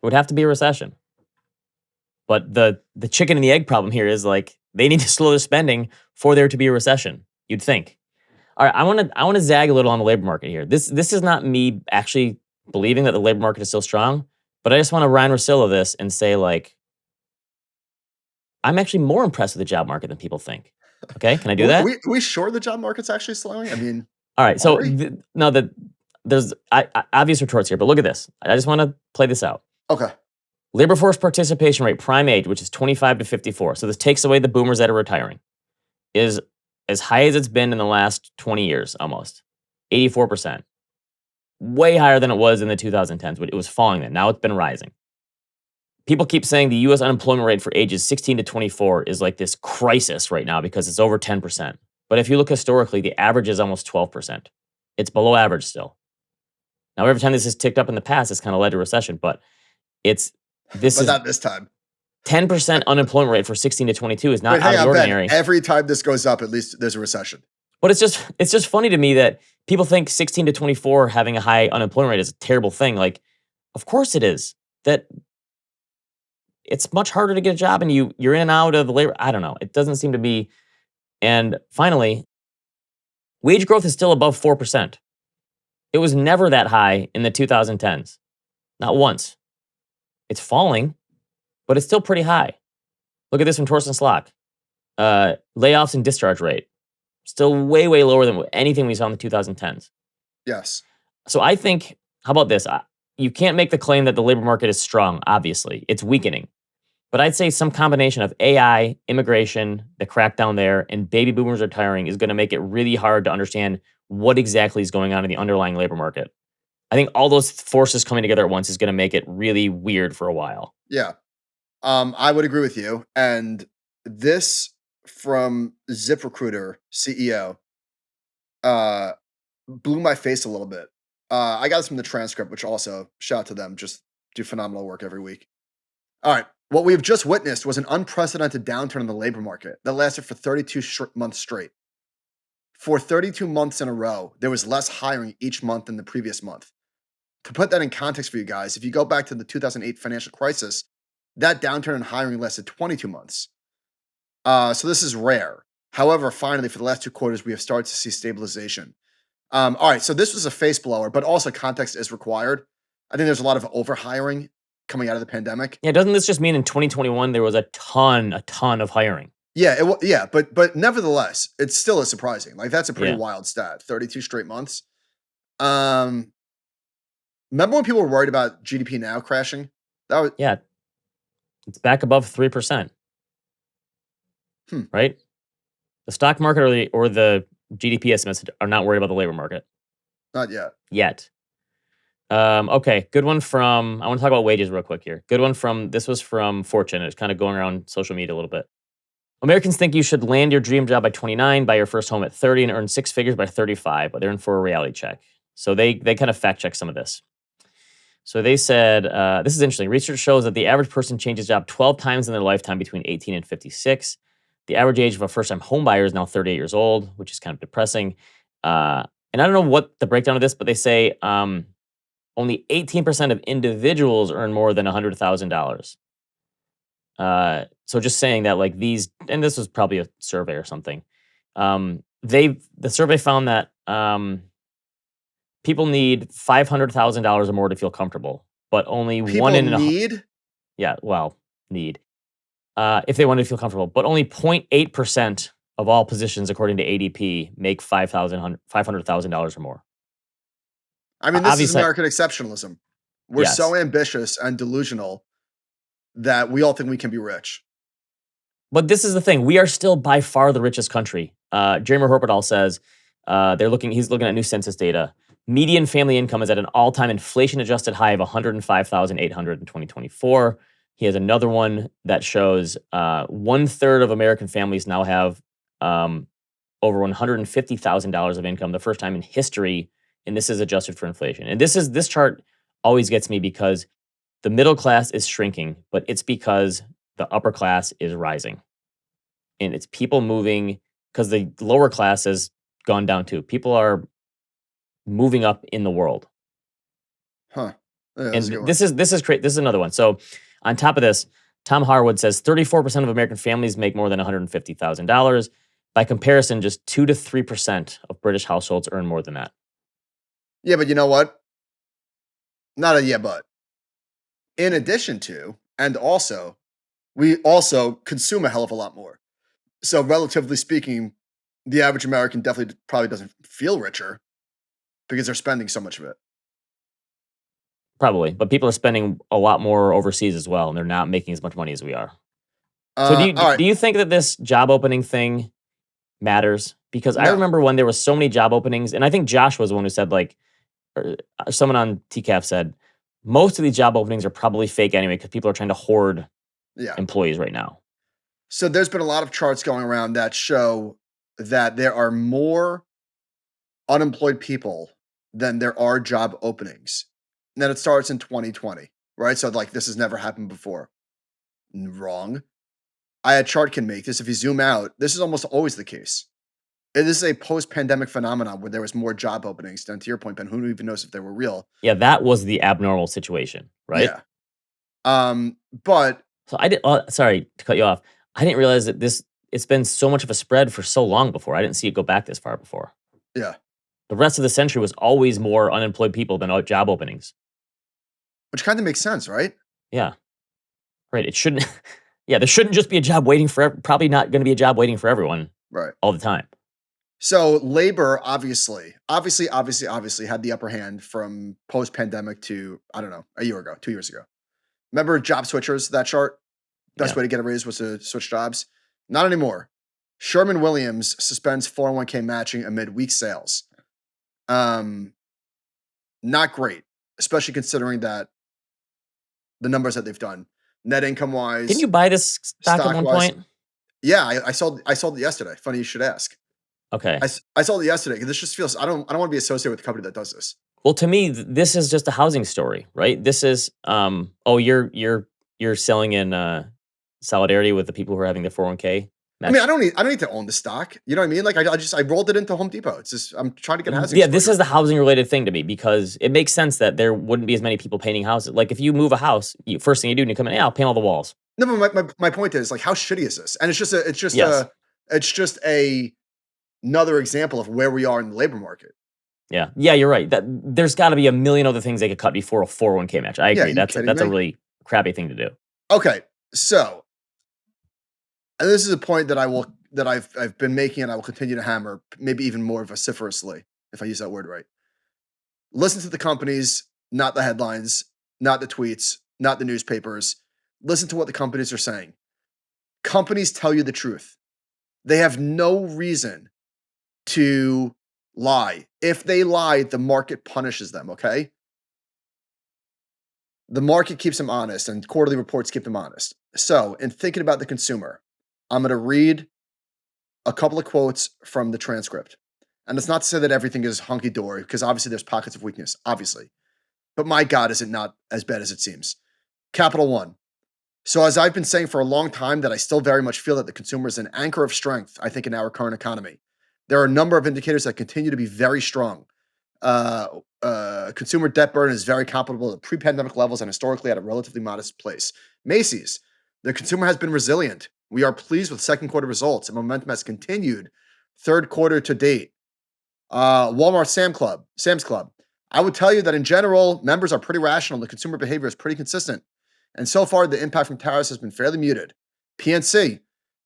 It would have to be a recession. But the chicken and the egg problem here is like they need to slow their spending for there to be a recession, you'd think. All right, I want to zag a little on the labor market here. This is not me actually believing that the labor market is still strong, but I just want to Ryan Russillo this and say, like, I'm actually more impressed with the job market than people think. Okay, can I do that? Are we sure the job market's actually slowing? I mean, all right. So there's obvious retorts here, but look at this. I just want to play this out. Okay. Labor force participation rate, prime age, which is 25 to 54. So this takes away the boomers that are retiring, is as high as it's been in the last 20 years, almost 84%. Way higher than it was in the 2010s, but it was falling then. Now it's been rising. People keep saying the U.S. unemployment rate for ages 16 to 24 is like this crisis right now because it's over 10%. But if you look historically, the average is almost 12%. It's below average still. Now, every time this has ticked up in the past, it's kind of led to recession, but not this time. 10% unemployment rate for 16 to 22 is not out of the ordinary. Ben, every time this goes up, at least there's a recession. But it's just funny to me that people think 16 to 24 having a high unemployment rate is a terrible thing. Like, of course it is. That it's much harder to get a job, and you're in and out of the labor. I don't know. It doesn't seem to be. And finally, wage growth is still above 4%. It was never that high in the 2010s. Not once. It's falling, but it's still pretty high. Look at this from Torsten Slok. Layoffs and discharge rate. Still way, way lower than anything we saw in the 2010s. Yes. So I think, how about this? You can't make the claim that the labor market is strong, obviously. It's weakening. But I'd say some combination of AI, immigration, the crackdown there, and baby boomers retiring is going to make it really hard to understand what exactly is going on in the underlying labor market. I think all those forces coming together at once is going to make it really weird for a while. Yeah. I would agree with you. And this from ZipRecruiter CEO blew my face a little bit. I got this from the transcript, which also shout out to them, just do phenomenal work every week. All right. What we've just witnessed was an unprecedented downturn in the labor market that lasted for 32 months straight. For 32 months in a row, there was less hiring each month than the previous month. To put that in context for you guys, if you go back to the 2008 financial crisis, that downturn in hiring lasted 22 months. So this is rare. However, finally, for the last 2 quarters, we have started to see stabilization. All right, so this was a face blower, but also context is required. I think there's a lot of overhiring coming out of the pandemic. Yeah, doesn't this just mean in 2021 there was a ton of hiring? Yeah, but nevertheless, it still is surprising. Like that's a pretty Yeah. wild stat. 32 straight months. Remember when people were worried about GDP now crashing? That was Yeah. It's back above 3%. Right? The stock market or the GDP estimates are not worried about the labor market not yet. yet. Okay, good one from, I want to talk about wages real quick here. Good one from, this was from Fortune. It's kind of going around social media a little bit. Americans think you should land your dream job by 29, buy your first home at 30, and earn 6 figures by 35, but they're in for a reality check. So they kind of fact check some of this. So they said, this is interesting. Research shows that the average person changes job 12 times in their lifetime between 18 and 56. The average age of a first-time home buyer is now 38 years old, which is kind of depressing. And I don't know what the breakdown of this, but they say only 18% of individuals earn more than $100,000. So just saying that, like, these, and this was probably a survey or something. The survey found that people need $500,000 or more to feel comfortable, but only People one in a need. need if they want to feel comfortable, but only 0.8% of all positions, according to ADP, make $500,000 or more. I mean, this is Obviously, American exceptionalism. We're so yes. ambitious and delusional that we all think we can be rich. But this is the thing. We are still by far the richest country. Jeremy Herpedahl says he's looking at new census data. Median family income is at an all-time inflation-adjusted high of $105,800 in 2024. He has another one that shows 1/3 of American families now have over $150,000 of income, the first time in history, and this is adjusted for inflation. And this chart always gets me because the middle class is shrinking, but it's because the upper class is rising. And it's people moving because the lower class has gone down too. People are moving up in the world. Huh. Yeah, And that's a good one. this is great. This is another one. So on top of this, Tom Harwood says 34% of American families make more than $150,000. By comparison, just 2 to 3% of British households earn more than that. Yeah, but you know what? Not a yeah, but. In addition to, and also, we also consume a hell of a lot more. So relatively speaking, the average American definitely probably doesn't feel richer because they're spending so much of it. Probably, but people are spending a lot more overseas as well, and they're not making as much money as we are. So All right. do you think that this job opening thing matters? Because I No. remember when there was so many job openings, and I think Josh was the one who said, like, or someone on TCAF said, most of these job openings are probably fake anyway because people are trying to hoard Yeah. employees right now. So there's been a lot of charts going around that show that there are more unemployed people than there are job openings. And then it starts in 2020, right? So like this has never happened before. Wrong. A chart can make this. If you zoom out, this is almost always the case. It is a post-pandemic phenomenon where there was more job openings. And to your point, Ben, who even knows if they were real? Yeah, that was the abnormal situation, right? Yeah. But So I did. Sorry to cut you off. I didn't realize that it's been so much of a spread for so long before. I didn't see it go back this far before. Yeah. The rest of the century was always more unemployed people than job openings. Which kind of makes sense, right? Yeah, right. It shouldn't. Yeah, there shouldn't just be a job waiting for. Probably not going to be a job waiting for everyone Right. all the time. So labor obviously had the upper hand from post-pandemic to, I don't know, a year ago, 2 years ago. Remember job switchers, that chart? Best Yeah. way to get a raise was to switch jobs. Not anymore. Sherwin-Williams suspends 401k matching amid weak sales. Not great, especially considering that the numbers that they've done, net income wise, Didn't you buy this stock at one stock-wise. point? Yeah, I sold it yesterday. Funny you should ask. Okay. I sold it yesterday because this just feels, I don't want to be associated with a company that does this. Well, to me, this is just a housing story, right? This is you're selling in solidarity with the people who are having the 401k. I mean, I don't need to own the stock. You know what I mean? Like I rolled it into Home Depot. It's just, I'm trying to get housing. Yeah, this exposure. is the housing related thing to me because it makes sense that there wouldn't be as many people painting houses. Like if you move a house, first thing you do when you come in, I'll paint all the walls. No, but my point is, like, how shitty is this? And it's just another example of where we are in the labor market. Yeah, you're right. That there's got to be a million other things they could cut before a 401k match. I agree. That's a really crappy thing to do. Okay, so, and this is a point that I've been making and I will continue to hammer, maybe even more vociferously, if I use that word right. Listen to the companies, not the headlines, not the tweets, not the newspapers. Listen to what the companies are saying. Companies tell you the truth. They have no reason to lie. If they lie, the market punishes them, okay? The market keeps them honest and quarterly reports keep them honest. So, in thinking about the consumer, I'm going to read a couple of quotes from the transcript. And it's not to say that everything is hunky-dory, because obviously there's pockets of weakness, obviously. But my God, is it not as bad as it seems? Capital One. So as I've been saying for a long time that I still very much feel that the consumer is an anchor of strength, I think, in our current economy. There are a number of indicators that continue to be very strong. Consumer debt burden is very comparable to pre-pandemic levels and historically at a relatively modest place. Macy's, the consumer has been resilient. We are pleased with second quarter results and momentum has continued third quarter to date. Walmart, Sam's Club. I would tell you that in general, members are pretty rational. The consumer behavior is pretty consistent. And so far, the impact from tariffs has been fairly muted. PNC,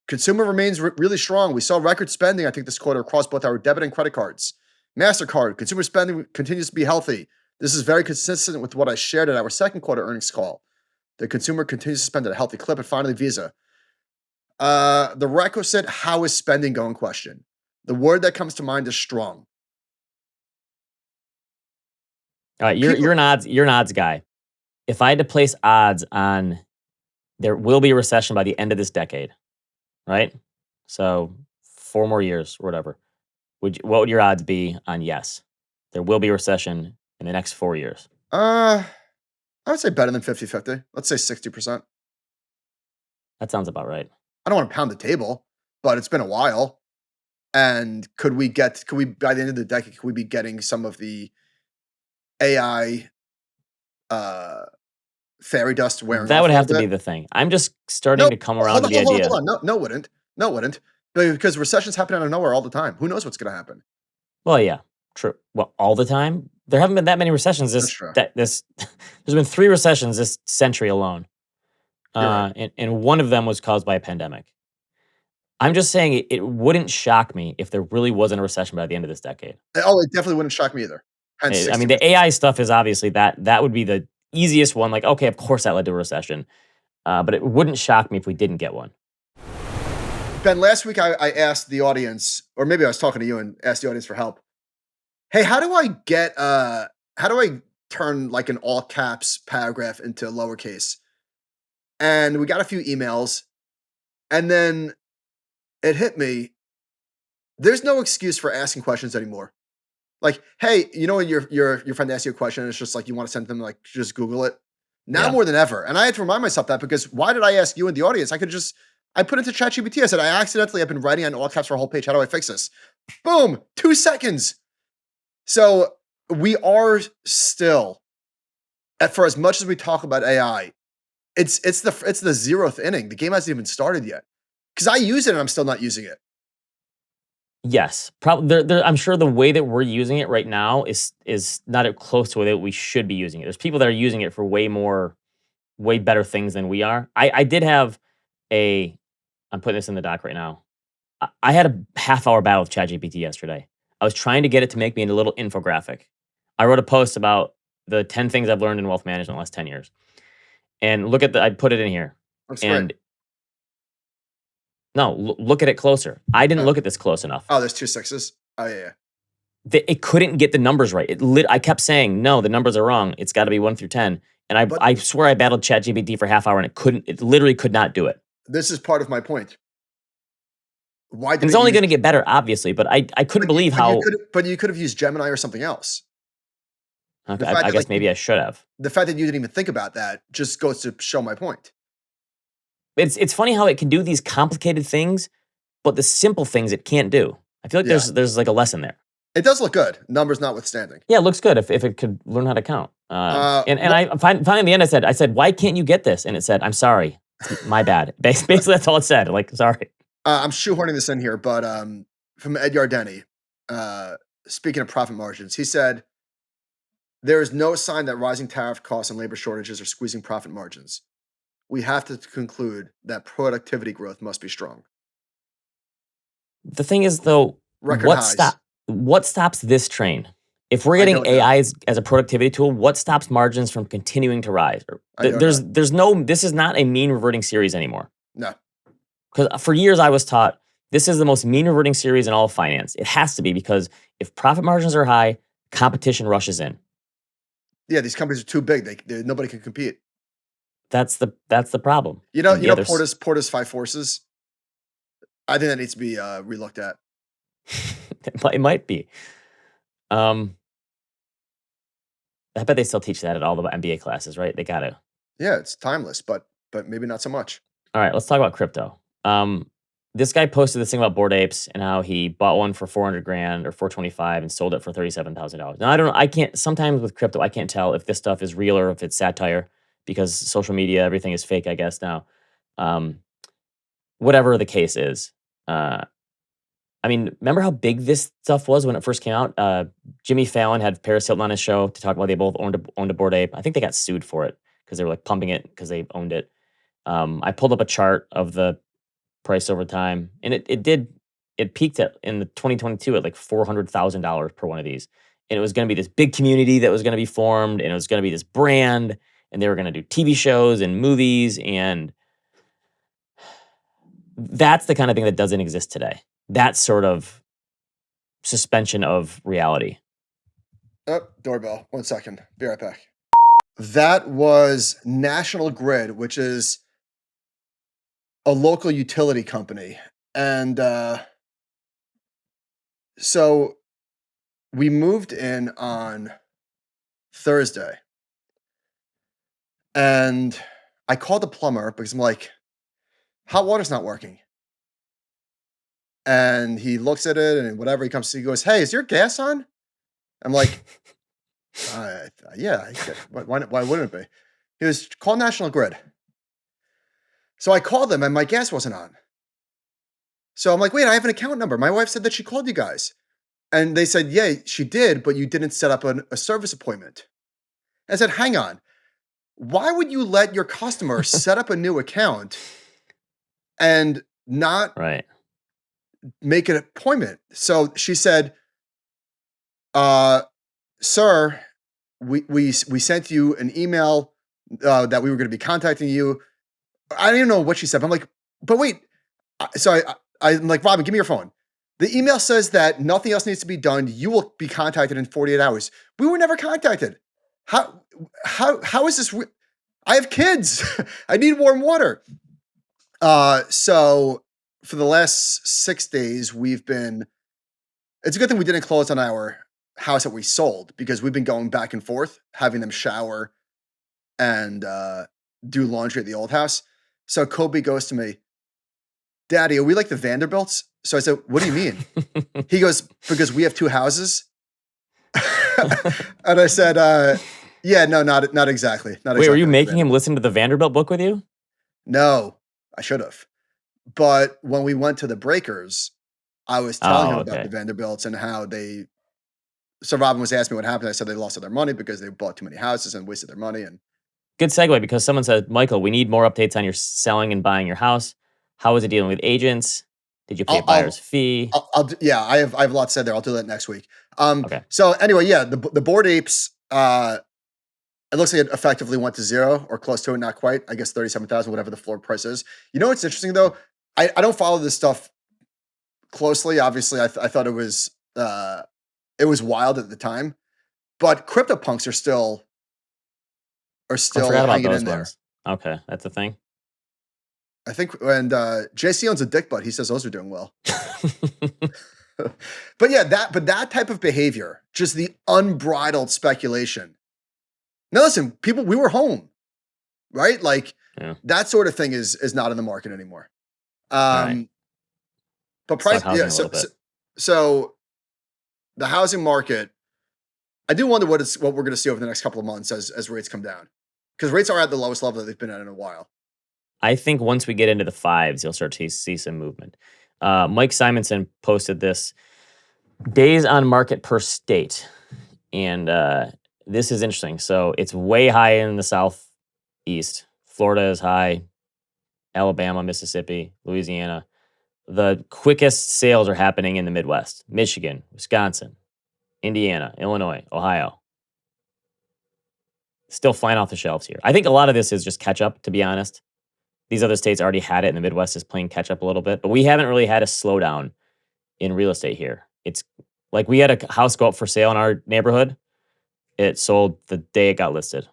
consumer remains really strong. We saw record spending, I think, this quarter across both our debit and credit cards. MasterCard, consumer spending continues to be healthy. This is very consistent with what I shared at our second quarter earnings call. The consumer continues to spend at a healthy clip. And finally, Visa. The requisite how is spending going question. The word that comes to mind is strong. All right, you're an odds guy. If I had to place odds on there will be a recession by the end of this decade, right? So 4 more years or whatever. What would your odds be on yes? There will be a recession in the next 4 years. I would say better than 50-50. Let's say 60%. That sounds about right. I don't want to pound the table, but it's been a while. And could we by the end of the decade, could we be getting some of the AI fairy dust wearing That off would a have to little be bit? the thing. I'm just starting to come around to the idea. Hold on. No, it wouldn't. Because recessions happen out of nowhere all the time. Who knows what's going to happen? Well, yeah, true. Well, all the time? There haven't been that many recessions. There's been 3 recessions this century alone. Right. And one of them was caused by a pandemic. I'm just saying it wouldn't shock me if there really wasn't a recession by the end of this decade. Oh, it definitely wouldn't shock me either. Hence I mean, the AI stuff is obviously that would be the easiest one. Like, okay, of course that led to a recession. But it wouldn't shock me if we didn't get one. Ben, last week I asked the audience, or maybe I was talking to you and asked the audience for help. Hey, how do I turn like an all caps paragraph into lowercase? And we got a few emails, and then it hit me. There's no excuse for asking questions anymore. Like, hey, you know when your friend asks you a question and it's just like you want to send them like just Google it. Now more than ever. And I had to remind myself that because why did I ask you in the audience? I put into ChatGPT. I said, I've been writing on all caps for a whole page. How do I fix this? Boom, 2 seconds. So we are still, for as much as we talk about AI, It's the 0th inning. The game hasn't even started yet. Because I use it and I'm still not using it. Yes, probably. I'm sure the way that we're using it right now is not close to the way that we should be using it. There's people that are using it for way better things than we are. I did have I'm putting this in the doc right now. I had a half-hour battle with ChatGPT yesterday. I was trying to get it to make me a little infographic. I wrote a post about the 10 things I've learned in wealth management in the last 10 years. And I put it in here. Looks and great. No, look at it closer. I didn't look at this close enough. Oh, there's 2 6s. Oh, yeah. It couldn't get the numbers right. I kept saying, no, the numbers are wrong. It's got to be 1 through 10. And I swear I battled ChatGPT for half hour and it literally could not do it. This is part of my point. Why did it's only going to get better, obviously, but I couldn't believe how. You could have used Gemini or something else. Okay, I guess maybe I should have. The fact that you didn't even think about that just goes to show my point. It's funny how it can do these complicated things, but the simple things it can't do. I feel like there's like a lesson there. It does look good, numbers notwithstanding. Yeah, it looks good if it could learn how to count. I finally in the end I said, why can't you get this? And it said, I'm sorry, my bad. Basically, that's all it said. Like, sorry. I'm shoehorning this in here, but from Ed Yardeni, speaking of profit margins, he said, there is no sign that rising tariff costs and labor shortages are squeezing profit margins. We have to conclude that productivity growth must be strong. The thing is, though, what stops this train? If we're getting AI as a productivity tool, what stops margins from continuing to rise? This is not a mean reverting series anymore. No. Because for years I was taught this is the most mean reverting series in all of finance. It has to be, because if profit margins are high, competition rushes in. Yeah, these companies are too big. Nobody can compete. That's the problem. You know Porter's 5 forces? I think that needs to be relooked at. It might be. I bet they still teach that at all the MBA classes, right? They gotta. Yeah, it's timeless, but maybe not so much. All right, let's talk about crypto. This guy posted this thing about Bored Apes and how he bought one for $400,000 or $425,000 and sold it for $37,000. Now, I don't know. I can't. Sometimes with crypto, I can't tell if this stuff is real or if it's satire, because social media, everything is fake, I guess now. Whatever the case is. I mean, remember how big this stuff was when it first came out? Jimmy Fallon had Paris Hilton on his show to talk about they both owned a Bored Ape. I think they got sued for it because they were like pumping it because they owned it. I pulled up a chart of the price over time, and it peaked in the 2022 at like $400,000 per one of these. And it was going to be this big community that was going to be formed, and it was going to be this brand, and they were going to do TV shows and movies, and that's the kind of thing that doesn't exist today. That sort of suspension of reality. Oh, doorbell. 1 second. Be right back. That was National Grid, which is a local utility company. And so we moved in on Thursday. And I called the plumber because I'm like, hot water's not working. And he looks at it and whatever, he goes, hey, is your gas on? I'm like, yeah, why wouldn't it be? He goes, call National Grid. So I called them and my gas wasn't on. So I'm like, wait, I have an account number. My wife said that she called you guys. And they said, yeah, she did, but you didn't set up a service appointment. I said, hang on. Why would you let your customer set up a new account and not make an appointment? So she said, sir, we sent you an email that we were going to be contacting you. I don't even know what she said. I'm like, but wait. So I'm like, Robin, give me your phone. The email says that nothing else needs to be done. You will be contacted in 48 hours. We were never contacted. How is this? I have kids. I need warm water. So for the last 6 days, it's a good thing we didn't close on our house that we sold, because we've been going back and forth, having them shower and do laundry at the old house. So Kobe goes to me, Daddy, are we like the Vanderbilts? So I said, what do you mean? He goes, because we have 2 houses. And I said, Yeah, no, not exactly. Not Wait, were exactly you like the making him Vanderbilt. listen to the Vanderbilt book with you? No, I should have. But when we went to the breakers, I was telling him Oh, about the okay. Vanderbilts and how they. So Robin was asking me what happened. I said they lost all their money because they bought too many houses and wasted their money. And Good segue because someone said, Michael, we need more updates on your selling and buying your house. How is it dealing with agents? Did you pay a I'll, buyer's I'll, fee? yeah, I have a lot said there. I'll do that next week. Okay. So anyway, yeah, the Bored Apes. It looks like it effectively went to zero or close to it, not quite. I guess 37,000, whatever the floor price is. You know what's interesting though? I don't follow this stuff closely. Obviously, I thought it was wild at the time, but CryptoPunks are I still forgot about hanging those in there. ones. Okay, that's the thing. I think, and JC owns a dick butt. He says those are doing well. But yeah, that type of behavior, just the unbridled speculation. Now listen, people, we were home, right? Like Yeah. that sort of thing is not in the market anymore. All right. But Let's talk price, housing yeah. a little bit. So the housing market, I do wonder what we're going to see over the next couple of months as rates come down, because rates are at the lowest level that they've been at in a while. I think once we get into the fives, you'll start to see some movement. Mike Simonson posted this days on market per state. And this is interesting. So it's way high in the southeast. Florida is high, Alabama, Mississippi, Louisiana. The quickest sales are happening in the Midwest, Michigan, Wisconsin, Indiana, Illinois, Ohio. Still flying off the shelves here. I think a lot of this is just catch up, to be honest. These other states already had it, and the Midwest is playing catch up a little bit. But we haven't really had a slowdown in real estate here. It's like we had a house go up for sale in our neighborhood. It sold the day it got listed.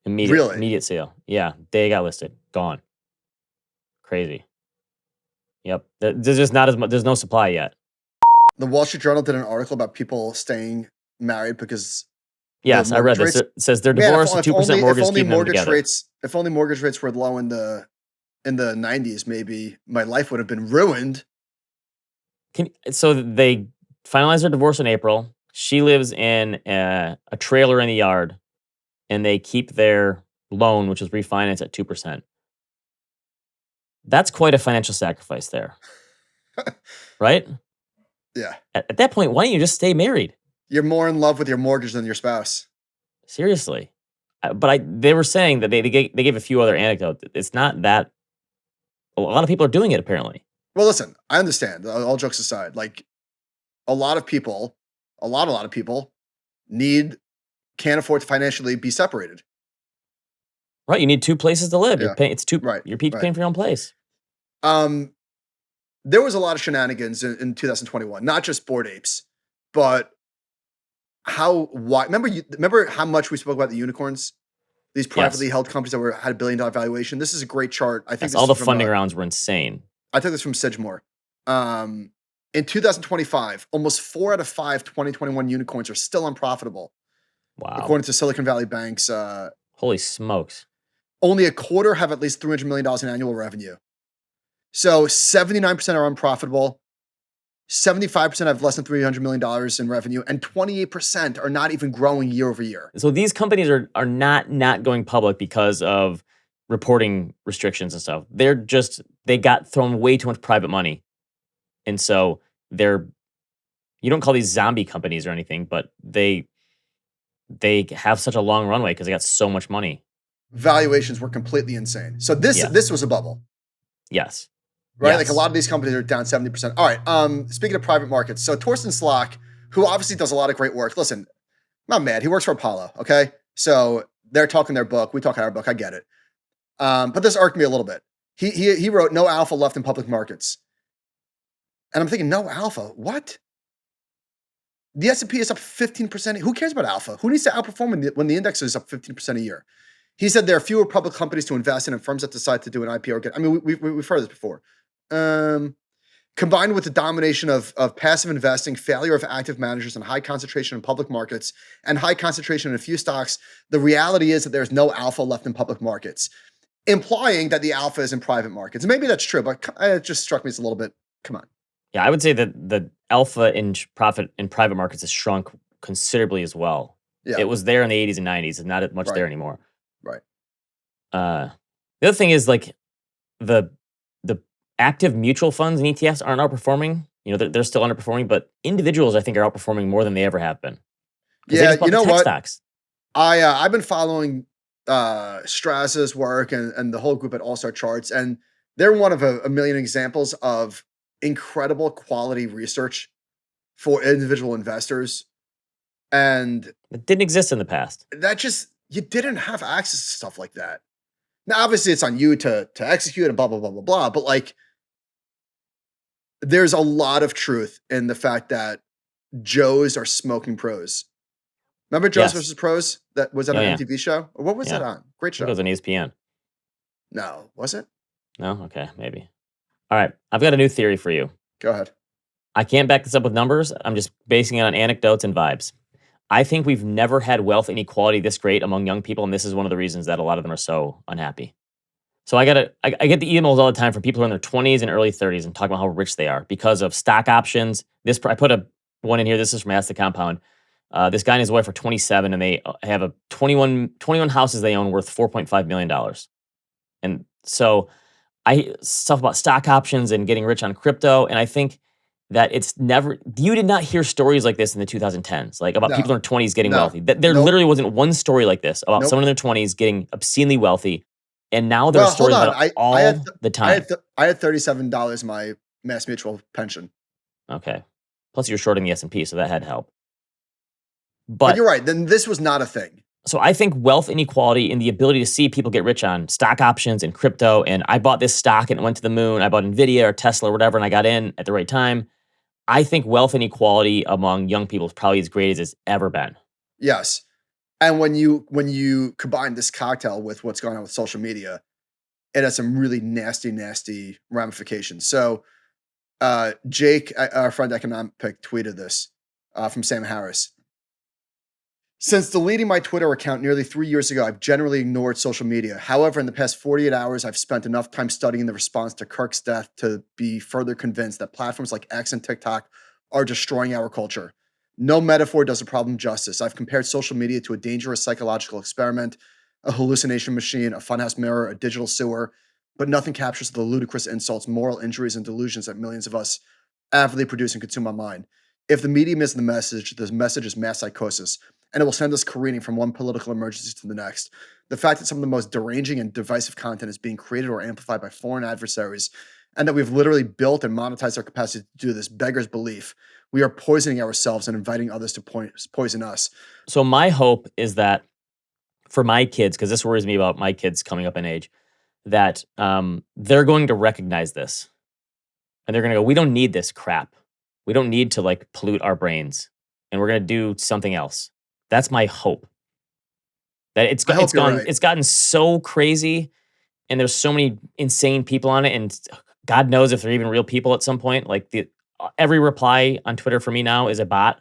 Really, Immediate sale. Yeah, day it got listed. Gone. Crazy. Yep. There's just not as much. There's no supply yet. the Wall Street Journal did an article about people staying married because Yes, I read mortgage this. rates. It says they're Man, divorced. 2% mortgage if only keeping them mortgage together. rates were low in the 90s, maybe my life would have been ruined. So they finalized their divorce in April. She lives in a trailer in the yard, and they keep their loan, which is refinanced at 2%. That's quite a financial sacrifice there, right? Yeah, At that point, why don't you just stay married? you're more in love with your mortgage than your spouse. Seriously. But they were saying that they gave a few other anecdotes. It's not that a lot of people are doing it apparently. Well, listen, I understand. All jokes aside, like a lot of people need can't afford to financially be separated. Right, you need two places to live. Yeah, right, You're paying for your own place. There was a lot of shenanigans in 2021, not just Bored Apes, but remember how much we spoke about the unicorns? These privately Yes. held companies that had $1 billion valuation. This is a great chart. I think Yes, this all the is from funding rounds were insane. I took this from Sidgemore. In 2025, almost 4 out of 5 2021 unicorns are still unprofitable, Wow. according to Silicon Valley Bank's. Holy smokes. Only a quarter have at least $300 million in annual revenue. So 79% are unprofitable. 75% have less than $300 million in revenue, and 28% are not even growing year over year. So these companies are not going public because of reporting restrictions and stuff. They got thrown way too much private money. And so you don't call these zombie companies or anything, but they have such a long runway because they got so much money. Valuations were completely insane. So this was a bubble. Yes. Right? Yes. Like a lot of these companies are down 70%. All right. Speaking of private markets, so Torsten Slok, who obviously does a lot of great work. Listen, I'm not mad. He works for Apollo. Okay. So they're talking their book. We talk our book. I get it. But this irked me a little bit. He wrote no alpha left in public markets. And I'm thinking, no alpha? What? The S&P is up 15%. Who cares about alpha? Who needs to outperform when the index is up 15% a year? He said there are fewer public companies to invest in and firms that decide to do an IPO. I mean, we've heard this before. Combined with the domination of passive investing, failure of active managers, and high concentration in public markets, and high concentration in a few stocks, the reality is that there's no alpha left in public markets, implying that the alpha is in private markets. Maybe that's true, but it just struck me as a little bit, come on. Yeah, I would say that the alpha in private markets has shrunk considerably as well. Yeah. It was there in the 80s and 90s, and not much Right. there anymore. Right. The other thing is like the the active mutual funds and ETFs aren't outperforming. They're still underperforming, but individuals I think are outperforming more than they ever have been because they Yeah. just bought You the know tech what? stocks. I've been following Stras's work and the whole group at All Star Charts, and they're one of a million examples of incredible quality research for individual investors. And It didn't exist in the past. that just you didn't have access to stuff like that. Now, obviously, it's on you to execute and blah blah blah blah blah. But like, there's a lot of truth in the fact that Joes are smoking pros. Remember Joes Yes. versus Pros? That was on Oh an yeah. MTV show. Or what was Yeah. that on? Great I think it show. was on ESPN. No, was it? No? Okay, maybe. All right. I've got a new theory for you. Go ahead. I can't back this up with numbers. I'm just basing it on anecdotes and vibes. I think we've never had wealth inequality this great among young people, and this is one of the reasons that a lot of them are so unhappy. So I get the emails all the time from people who are in their 20s and early 30s and talking about how rich they are because of stock options. I put one in here. This is from Ask the Compound. This guy and his wife are 27, and they have a 21 houses they own worth $4.5 million. And so stuff about stock options and getting rich on crypto. And I think that you did not hear stories like this in the 2010s, like about people No, in their 20s getting no, wealthy. There nope, literally wasn't one story like this about nope. someone in their 20s getting obscenely wealthy. And now there are Well, hold stories on. about it I had all the time. I had $37 in my Mass Mutual pension. Okay. Plus you're shorting the S&P, so that had help. But But you're right. Then this was not a thing. so I think wealth inequality and the ability to see people get rich on stock options and crypto, and I bought this stock and it went to the moon. I bought Nvidia or Tesla or whatever, and I got in at the right time. I think wealth inequality among young people is probably as great as it's ever been. Yes. And when you combine this cocktail with what's going on with social media, it has some really nasty ramifications. So Jake, our friend Economic Pick, tweeted this from Sam Harris. Since deleting my Twitter account nearly 3 years ago, I've generally ignored social media. However, in the past 48 hours, I've spent enough time studying the response to Kirk's death to be further convinced that platforms like X and TikTok are destroying our culture. No metaphor does the problem justice. I've compared social media to a dangerous psychological experiment, a hallucination machine, a funhouse mirror, a digital sewer, but nothing captures the ludicrous insults, moral injuries, and delusions that millions of us avidly produce and consume online. If the medium is the message is mass psychosis, and it will send us careening from one political emergency to the next. The fact that some of the most deranging and divisive content is being created or amplified by foreign adversaries, and that we've literally built and monetized our capacity to do this beggars belief. We are poisoning ourselves and inviting others to poison us. So my hope is that for my kids, because this worries me about my kids coming up in age, that they're going to recognize this. And they're going to go, we don't need this crap. We don't need to like pollute our brains. And we're going to do something else. That's my hope. That it's gotten so crazy, and there's so many insane people on it, and God knows if they're even real people at some point. Like every reply on Twitter for me now is a bot.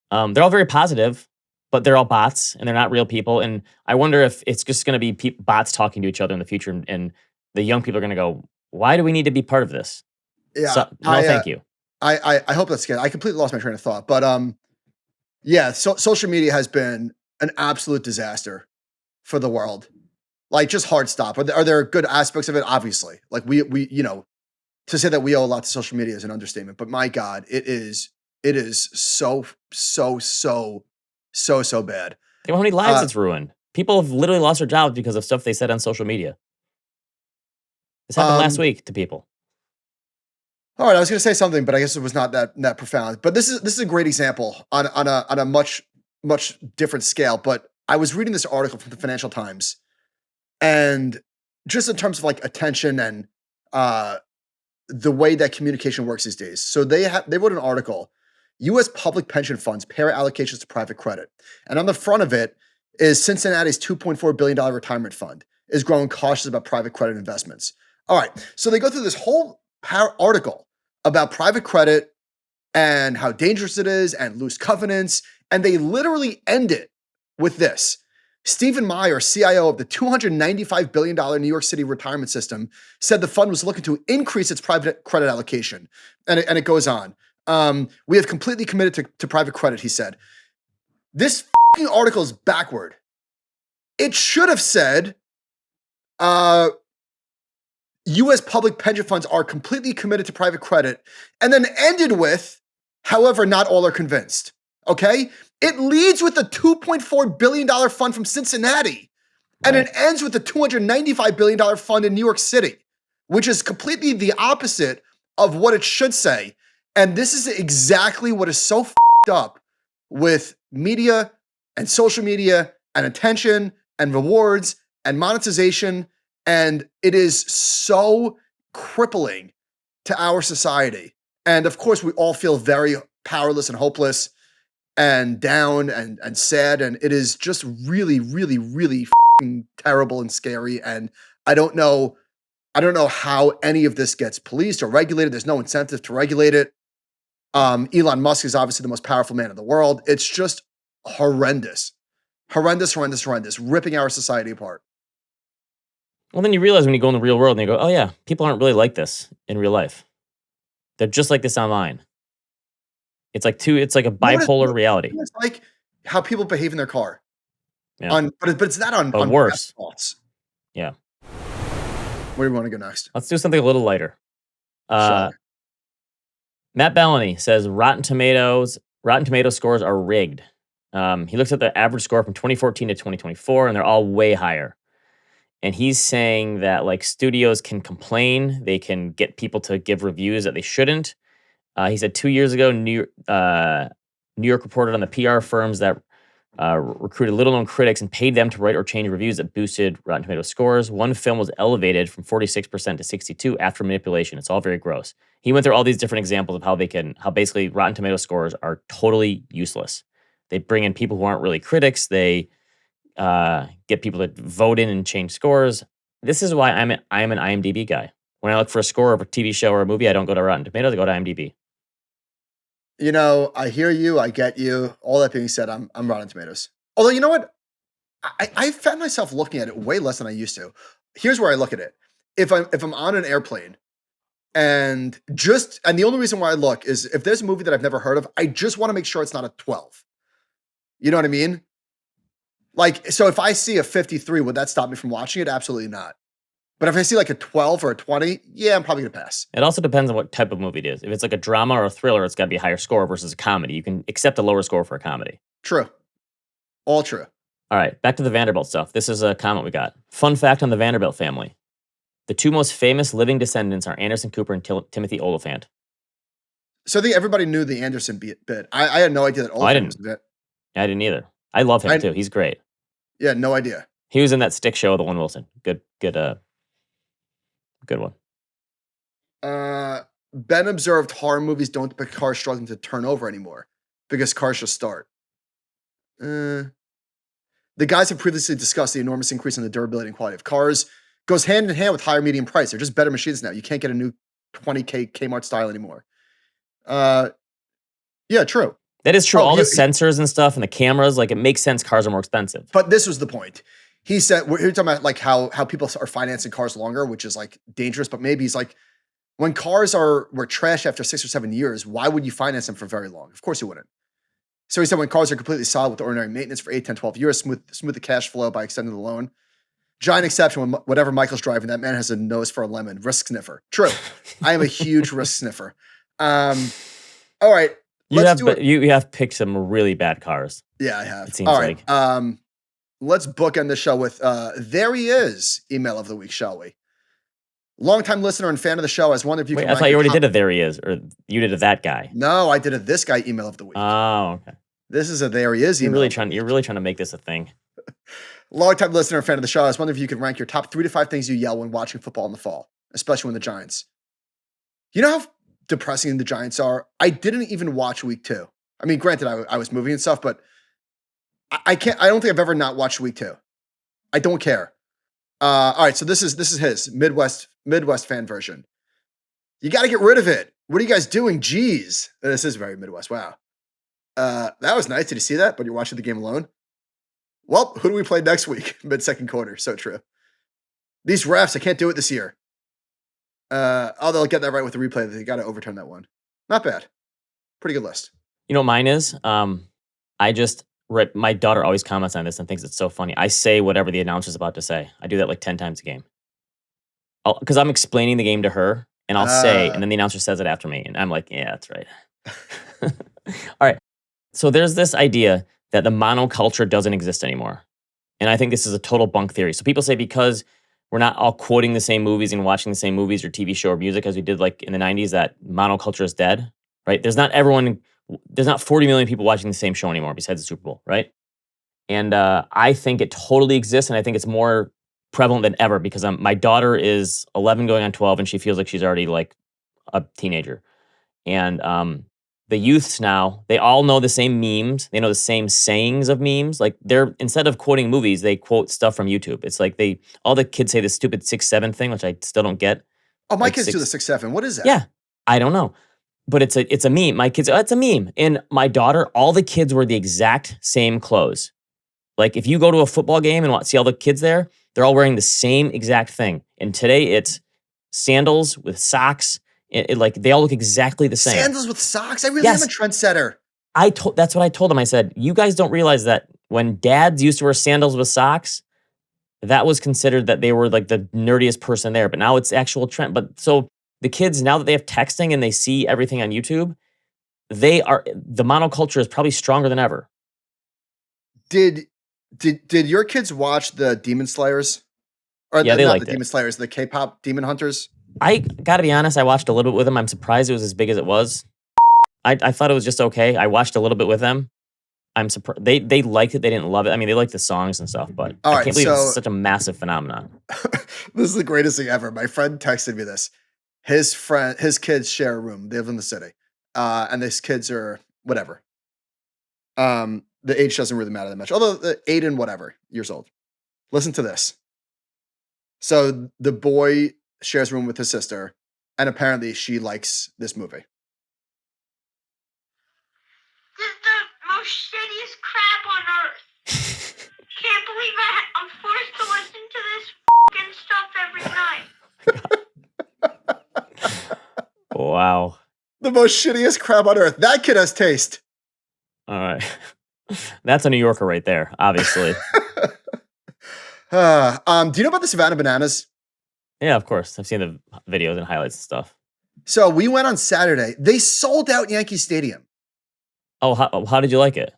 They're all very positive, but they're all bots and they're not real people. And I wonder if it's just going to be bots talking to each other in the future, and the young people are going to go, "Why do we need to be part of this?" Yeah, So, no, thank you. I hope that's good. I completely lost my train of thought, but yeah, social media has been an absolute disaster for the world. Like just hard stop. Are there good aspects of it? Obviously, like we to say that we owe a lot to social media is an understatement. But my God, it is so bad. Think about how many lives it's ruined. People have literally lost their jobs because of stuff they said on social media. This happened last week to people. All right, I was going to say something, but I guess it was not that profound. But this is a great example on a much different scale. But I was reading this article from the Financial Times, and just in terms of like attention and the way that communication works these days. So they wrote an article, U.S. public pension funds pair allocations to private credit, and on the front of it is Cincinnati's $2.4 billion retirement fund is growing cautious about private credit investments. All right, so they go through this whole article about private credit and how dangerous it is and loose covenants. And they literally end it with this. Stephen Meyer, CIO of the $295 billion New York City retirement system, said the fund was looking to increase its private credit allocation. And it goes on. We have completely committed to private credit, he said. This article is backward. It should have said, U.S. public pension funds are completely committed to private credit, and then ended with, however, not all are convinced. Okay? It leads with the $2.4 billion fund from Cincinnati, and it ends with the $295 billion fund in New York City, which is completely the opposite of what it should say. And this is exactly what is so f***ed up with media and social media and attention and rewards and monetization. And it is so crippling to our society. And of course, we all feel very powerless and hopeless and down and sad. And it is just really, really, really terrible and scary. And I don't know how any of this gets policed or regulated. There's no incentive to regulate it. Elon Musk is obviously the most powerful man in the world. It's just horrendous. Horrendous, ripping our society apart. Well, then you realize when you go in the real world and you go, oh yeah, people aren't really like this in real life. They're just like this online. It's like a bipolar reality. It's like how people behave in their car. Yeah. But it's not on worse. Thoughts. Yeah. Where do you want to go next? Let's do something a little lighter. Sure. Matt Bellany says Rotten Tomato scores are rigged. He looks at the average score from 2014 to 2024, and they're all way higher. And he's saying that like studios can complain, they can get people to give reviews that they shouldn't. He said 2 years ago, New York reported on the PR firms that recruited little-known critics and paid them to write or change reviews that boosted Rotten Tomatoes scores. One film was elevated from 46% to 62% after manipulation. It's all very gross. He went through all these different examples of how basically Rotten Tomatoes scores are totally useless. They bring in people who aren't really critics. They get people to vote in and change scores. This is why I'm an IMDb guy. When I look for a score of a TV show or a movie, I don't go to Rotten Tomatoes, I go to IMDb. You know, I hear you, I get you. All that being said, I'm Rotten Tomatoes. Although, you know what? I found myself looking at it way less than I used to. Here's where I look at it. If I'm on an airplane and the only reason why I look is if there's a movie that I've never heard of, I just want to make sure it's not a 12. You know what I mean? Like, so if I see a 53, would that stop me from watching it? Absolutely not. But if I see like a 12 or a 20, yeah, I'm probably going to pass. It also depends on what type of movie it is. If it's like a drama or a thriller, it's got to be a higher score versus a comedy. You can accept a lower score for a comedy. True. All true. All right, back to the Vanderbilt stuff. This is a comment we got. Fun fact on the Vanderbilt family. The two most famous living descendants are Anderson Cooper and Timothy Oliphant. So I think everybody knew the Anderson bit. I had no idea that Oliphant was a bit. I didn't either. I love him too. He's great. Yeah, no idea. He was in that Stick show with Owen Wilson. Good one. Ben observed horror movies don't depict cars struggling to turn over anymore because cars just start. The guys have previously discussed the enormous increase in the durability and quality of cars. Goes hand in hand with higher median price. They're just better machines now. You can't get a new 20K Kmart style anymore. Yeah, true. That is true. All the sensors and stuff and the cameras, like it makes sense cars are more expensive. But this was the point. He said, we're talking about like how people are financing cars longer, which is like dangerous, but maybe he's like, when cars were trash after 6 or 7 years, why would you finance them for very long? Of course you wouldn't. So he said when cars are completely solid with ordinary maintenance for 8, 10, 12 years, smooth the cash flow by extending the loan. Giant exception when whatever Michael's driving, that man has a nose for a lemon. Risk sniffer. True. I am a huge risk sniffer. All right. You have picked some really bad cars. Yeah, I have. It seems all right. like. Let's bookend the show with there he is email of the week, shall we? Longtime listener and fan of the show. I was wondering if you Wait, I thought you already did a there he is, or you did a that guy. No, I did a this guy email of the week. Oh, okay. This is a there he is email. You're really trying to make this a thing. Longtime listener and fan of the show. I was wondering if you could rank your top 3 to 5 things you yell when watching football in the fall, especially when the Giants. You know how depressing the Giants are? I didn't even watch week 2. I mean, granted, I was moving and stuff, but I don't think I've ever not watched week 2. I don't care. All right, so this is his Midwest fan version. You got to get rid of it. What are you guys doing? Jeez. This is very Midwest. Wow. That was nice. Did you see that? But you're watching the game alone? Well, who do we play next week? Mid-second quarter. So true. These refs, I can't do it this year. They'll get that right with the replay. They got to overturn that one. Not bad. Pretty good list. You know what mine is? Right. My daughter always comments on this and thinks it's so funny. I say whatever the announcer's about to say. I do that like 10 times a game. Because I'm explaining the game to her, and I'll say, and then the announcer says it after me, and I'm like, yeah, that's right. All right. So there's this idea that the monoculture doesn't exist anymore. And I think this is a total bunk theory. So people say because we're not all quoting the same movies and watching the same movies or TV show or music as we did like in the 90s, that monoculture is dead, right? There's not 40 million people watching the same show anymore besides the Super Bowl, right? And I think it totally exists, and I think it's more prevalent than ever because my daughter is 11 going on 12, and she feels like she's already like a teenager. And the youths now, they all know the same memes. They know the same sayings of memes. Like instead of quoting movies, they quote stuff from YouTube. It's like all the kids say this stupid 6'7" thing, which I still don't get. Oh, my kids do the 6'7". What is that? Yeah, I don't know. But it's a meme. My kids, it's a meme. And my daughter, all the kids wear the exact same clothes. Like if you go to a football game and see all the kids there, they're all wearing the same exact thing. And today it's sandals with socks. Like they all look exactly the same. Sandals with socks? I really am a trendsetter. That's what I told them. I said, you guys don't realize that when dads used to wear sandals with socks, that was considered that they were like the nerdiest person there. But now it's actual trend. But so the kids, now that they have texting and they see everything on YouTube, the monoculture is probably stronger than ever. Did your kids watch the Demon Slayers? Or yeah, they liked the Demon Slayers, the K-pop Demon Hunters? I gotta be honest, I watched a little bit with them. I'm surprised it was as big as it was. I thought it was just okay. I watched a little bit with them. I'm surprised they liked it. They didn't love it. I mean, they liked the songs and stuff, but I can't believe it's such a massive phenomenon. This is the greatest thing ever. My friend texted me this. His kids share a room. They live in the city, and these kids are whatever. The age doesn't really matter that much. Although 8 and whatever years old. Listen to this. So the boy shares a room with his sister, and apparently she likes this movie. This is the most shittiest crap on earth. Can't believe I'm forced to listen to this fucking stuff every night. Wow. The most shittiest crap on earth. That kid has taste. All right. That's a New Yorker right there, obviously. Do you know about the Savannah Bananas? Yeah, of course. I've seen the videos and highlights and stuff. So we went on Saturday. They sold out Yankee Stadium. Oh, how did you like it?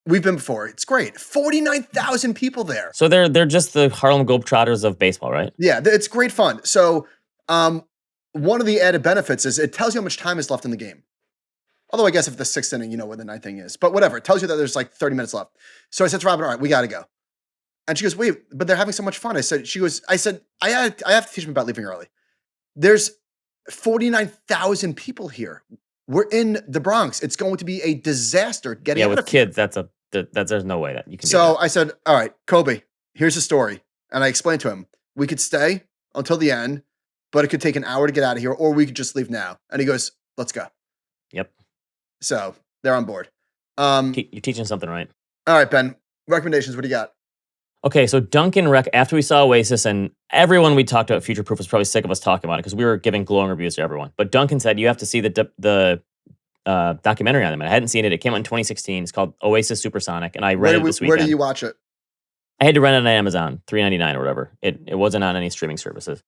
We've been before. It's great. 49,000 people there. So they're just the Harlem Globetrotters of baseball, right? Yeah, it's great fun. So one of the added benefits is it tells you how much time is left in the game. Although I guess if the 6th inning, you know where the 9th inning is. But whatever. It tells you that there's like 30 minutes left. So I said to Robin, all right, we got to go. And she goes, wait, but they're having so much fun. I said, I have to teach them about leaving early. There's 49,000 people here. We're in the Bronx. It's going to be a disaster getting out with of here. kids, there's no way that you can do So that. I said, all right, Kobe, here's the story. And I explained to him, we could stay until the end, but it could take an hour to get out of here, or we could just leave now. And he goes, let's go. Yep. So they're on board. You're teaching something right. All right, Ben, recommendations. What do you got? Okay, so Duncan after we saw Oasis, and everyone we talked about Future Proof was probably sick of us talking about it because we were giving glowing reviews to everyone. But Duncan said you have to see the documentary on them. And I hadn't seen it. It came out in 2016. It's called Oasis Supersonic, and I read it this weekend. Where do you watch it? I had to rent it on Amazon, $3.99 or whatever. It wasn't on any streaming services,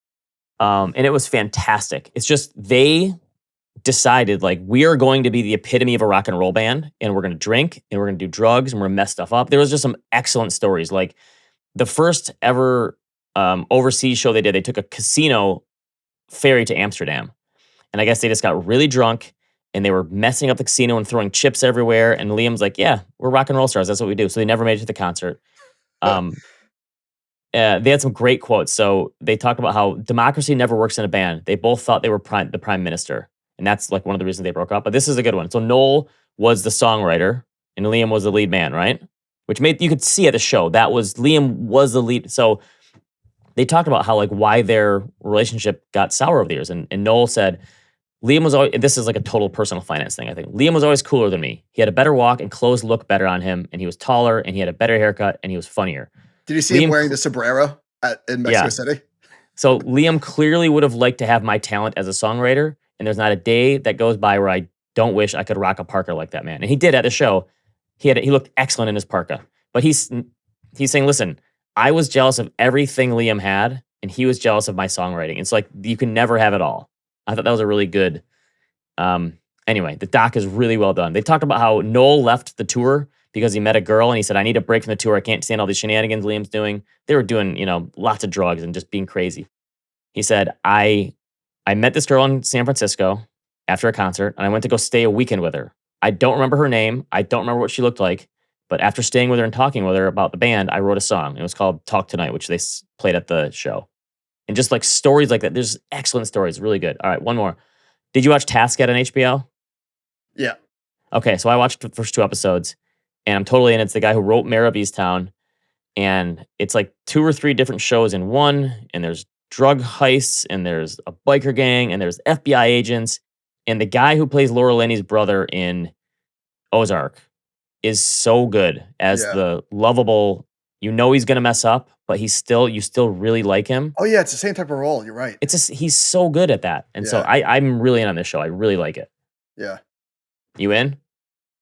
and it was fantastic. It's just they decided like we are going to be the epitome of a rock and roll band, and we're going to drink and we're going to do drugs and we're going to mess stuff up. There was just some excellent stories, like the first ever overseas show they did. They took a casino ferry to Amsterdam, and I guess they just got really drunk and they were messing up the casino and throwing chips everywhere. And Liam's like, "Yeah, we're rock and roll stars. That's what we do." So they never made it to the concert. They had some great quotes. So they talked about how democracy never works in a band. They both thought they were the prime minister. And that's like one of the reasons they broke up. But this is a good one. So Noel was the songwriter and Liam was the lead man, right? Which you could see at the show. Liam was the lead. So they talked about how like why their relationship got sour over the years. And Noel said, Liam was always, this is like a total personal finance thing, I think. Liam was always cooler than me. He had a better walk and clothes looked better on him. And he was taller and he had a better haircut and he was funnier. Did you see him wearing the sombrero in Mexico City? So Liam clearly would have liked to have my talent as a songwriter. And there's not a day that goes by where I don't wish I could rock a Parker like that man. And he did at the show. He looked excellent in his parka. But he's saying, listen, I was jealous of everything Liam had, and he was jealous of my songwriting. It's like you can never have it all. I thought that was a really good. Anyway, the doc is really well done. They talked about how Noel left the tour because he met a girl and he said, I need a break from the tour. I can't stand all these shenanigans Liam's doing. They were doing, lots of drugs and just being crazy. He said, I met this girl in San Francisco after a concert and I went to go stay a weekend with her. I don't remember her name. I don't remember what she looked like. But after staying with her and talking with her about the band, I wrote a song. It was called Talk Tonight, which they played at the show. And just like stories like that. There's excellent stories. Really good. All right, one more. Did you watch Task It on HBO? Yeah. Okay, so I watched the first 2 episodes, and I'm totally in. It's the guy who wrote Mayor of Easttown, and it's like 2 or 3 different shows in one, and there's drug heists, and there's a biker gang, and there's FBI agents, and the guy who plays Laura Linney's brother in Ozark is so good as the lovable, he's going to mess up, but you still really like him. Oh, yeah, it's the same type of role. You're right. He's so good at that. And so I'm really in on this show. I really like it. Yeah. You in?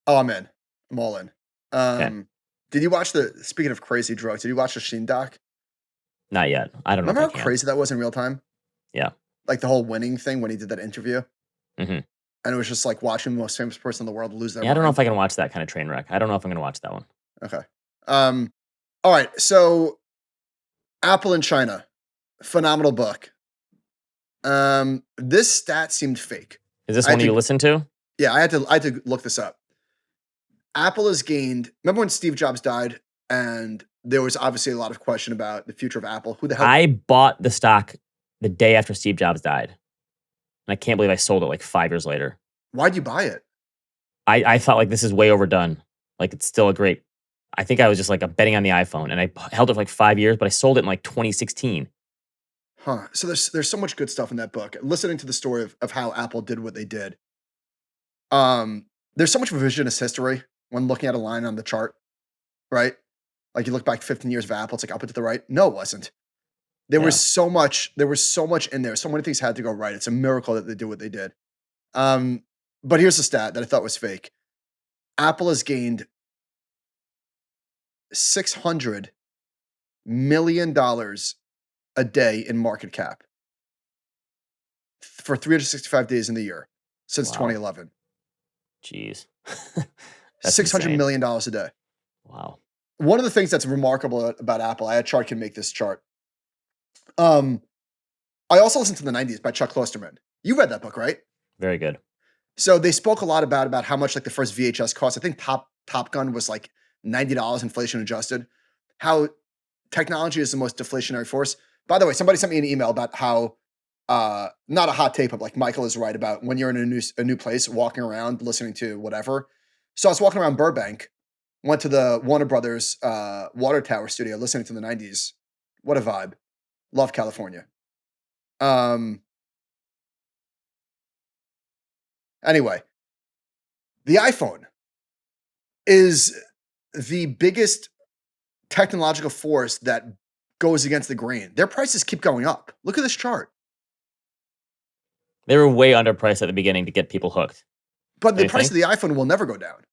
Oh, I'm in. I'm all in. Okay. Did you watch speaking of crazy drugs, did you watch the Sheen doc? Not yet. I don't know. Remember how crazy that was in real time? Yeah. Like the whole winning thing when he did that interview? Mm-hmm. And it was just like watching the most famous person in the world lose their mind. I don't know if I can watch that kind of train wreck. I don't know if I'm going to watch that one. Okay. All right. So Apple in China. Phenomenal book. This stat seemed fake. Is this one you listened to? Yeah, I had to look this up. Apple has gained. Remember when Steve Jobs died, and there was obviously a lot of question about the future of Apple. Who the hell? I bought the stock the day after Steve Jobs died, and I can't believe I sold it like 5 years later. Why'd you buy it? I thought like this is way overdone. Like it's still a great. I think I was just like betting on the iPhone, and I held it for like 5 years, but I sold it in like 2016. Huh. So there's so much good stuff in that book. Listening to the story of how Apple did what they did. There's so much revisionist history when looking at a line on the chart, right? Like you look back 15 years of Apple, it's like up and to the right. No, it wasn't. There was so much in there. So many things had to go right. It's a miracle that they did what they did. But here's the stat that I thought was fake. Apple has gained $600 million a day in market cap for 365 days in the year since 2011. Jeez. $600 million a day. Wow. One of the things that's remarkable about Apple, I had a chart can make this chart. I also listened to The 90s by Chuck Klosterman. You read that book, right? Very good. So they spoke a lot about how much like the first VHS cost. I think Top Gun was like $90 inflation adjusted. How technology is the most deflationary force. By the way, somebody sent me an email about how not a hot take, but like Michael is right about when you're in a new place, walking around, listening to whatever. So I was walking around Burbank, went to the Warner Brothers Water Tower studio, listening to the 90s. What a vibe. Love California. Anyway, the iPhone is the biggest technological force that goes against the grain. Their prices keep going up. Look at this chart. They were way underpriced at the beginning to get people hooked. But the price of the iPhone will never go down.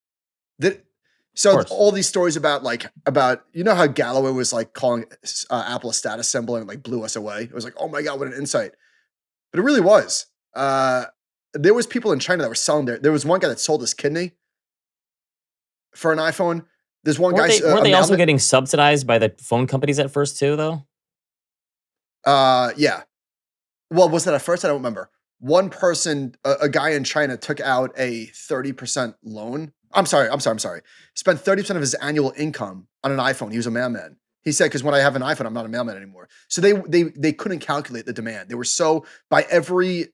So all these stories about how Galloway was like calling Apple a status symbol and like blew us away. It was like, oh my God, what an insight. But it really was. There was people in China that were selling there was one guy that sold his kidney for an iPhone. There's one guy. Weren't they also getting subsidized by the phone companies at first too, though? Yeah. Well, was that at first? I don't remember. One person, a guy in China, took out a 30% loan. I'm sorry. Spent 30% of his annual income on an iPhone. He was a mailman. He said, because when I have an iPhone, I'm not a mailman anymore. So they couldn't calculate the demand. They were so, by every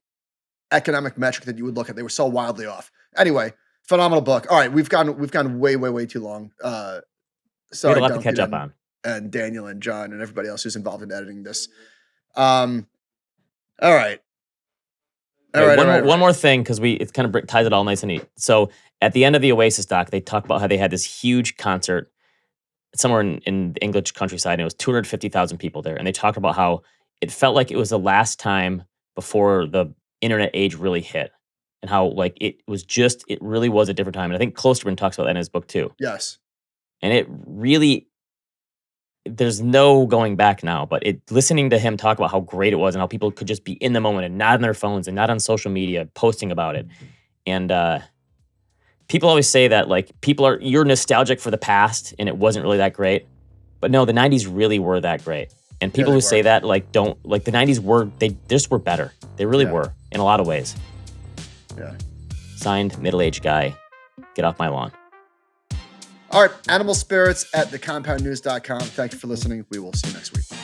economic metric that you would look at, they were so wildly off. Anyway, phenomenal book. All right, we've gone way too long. Sorry, we had a lot to catch up on. And Daniel and John and everybody else who's involved in editing this. All right. One more thing, because it kind of ties it all nice and neat. So at the end of the Oasis doc, they talk about how they had this huge concert somewhere in the English countryside, and it was 250,000 people there. And they talked about how it felt like it was the last time before the internet age really hit. and how like it really was a different time. And I think Klosterman talks about that in his book too. Yes. And it really, there's no going back now, but listening to him talk about how great it was and how people could just be in the moment and not on their phones and not on social media posting about it. And people always say that like you're nostalgic for the past and it wasn't really that great. But no, the 90s really were that great. And people who say that like the 90s they just were better. They really were in a lot of ways. Yeah. Signed, middle-aged guy. Get off my lawn. All right, animal spirits at thecompoundnews.com. Thank you for listening. We will see you next week.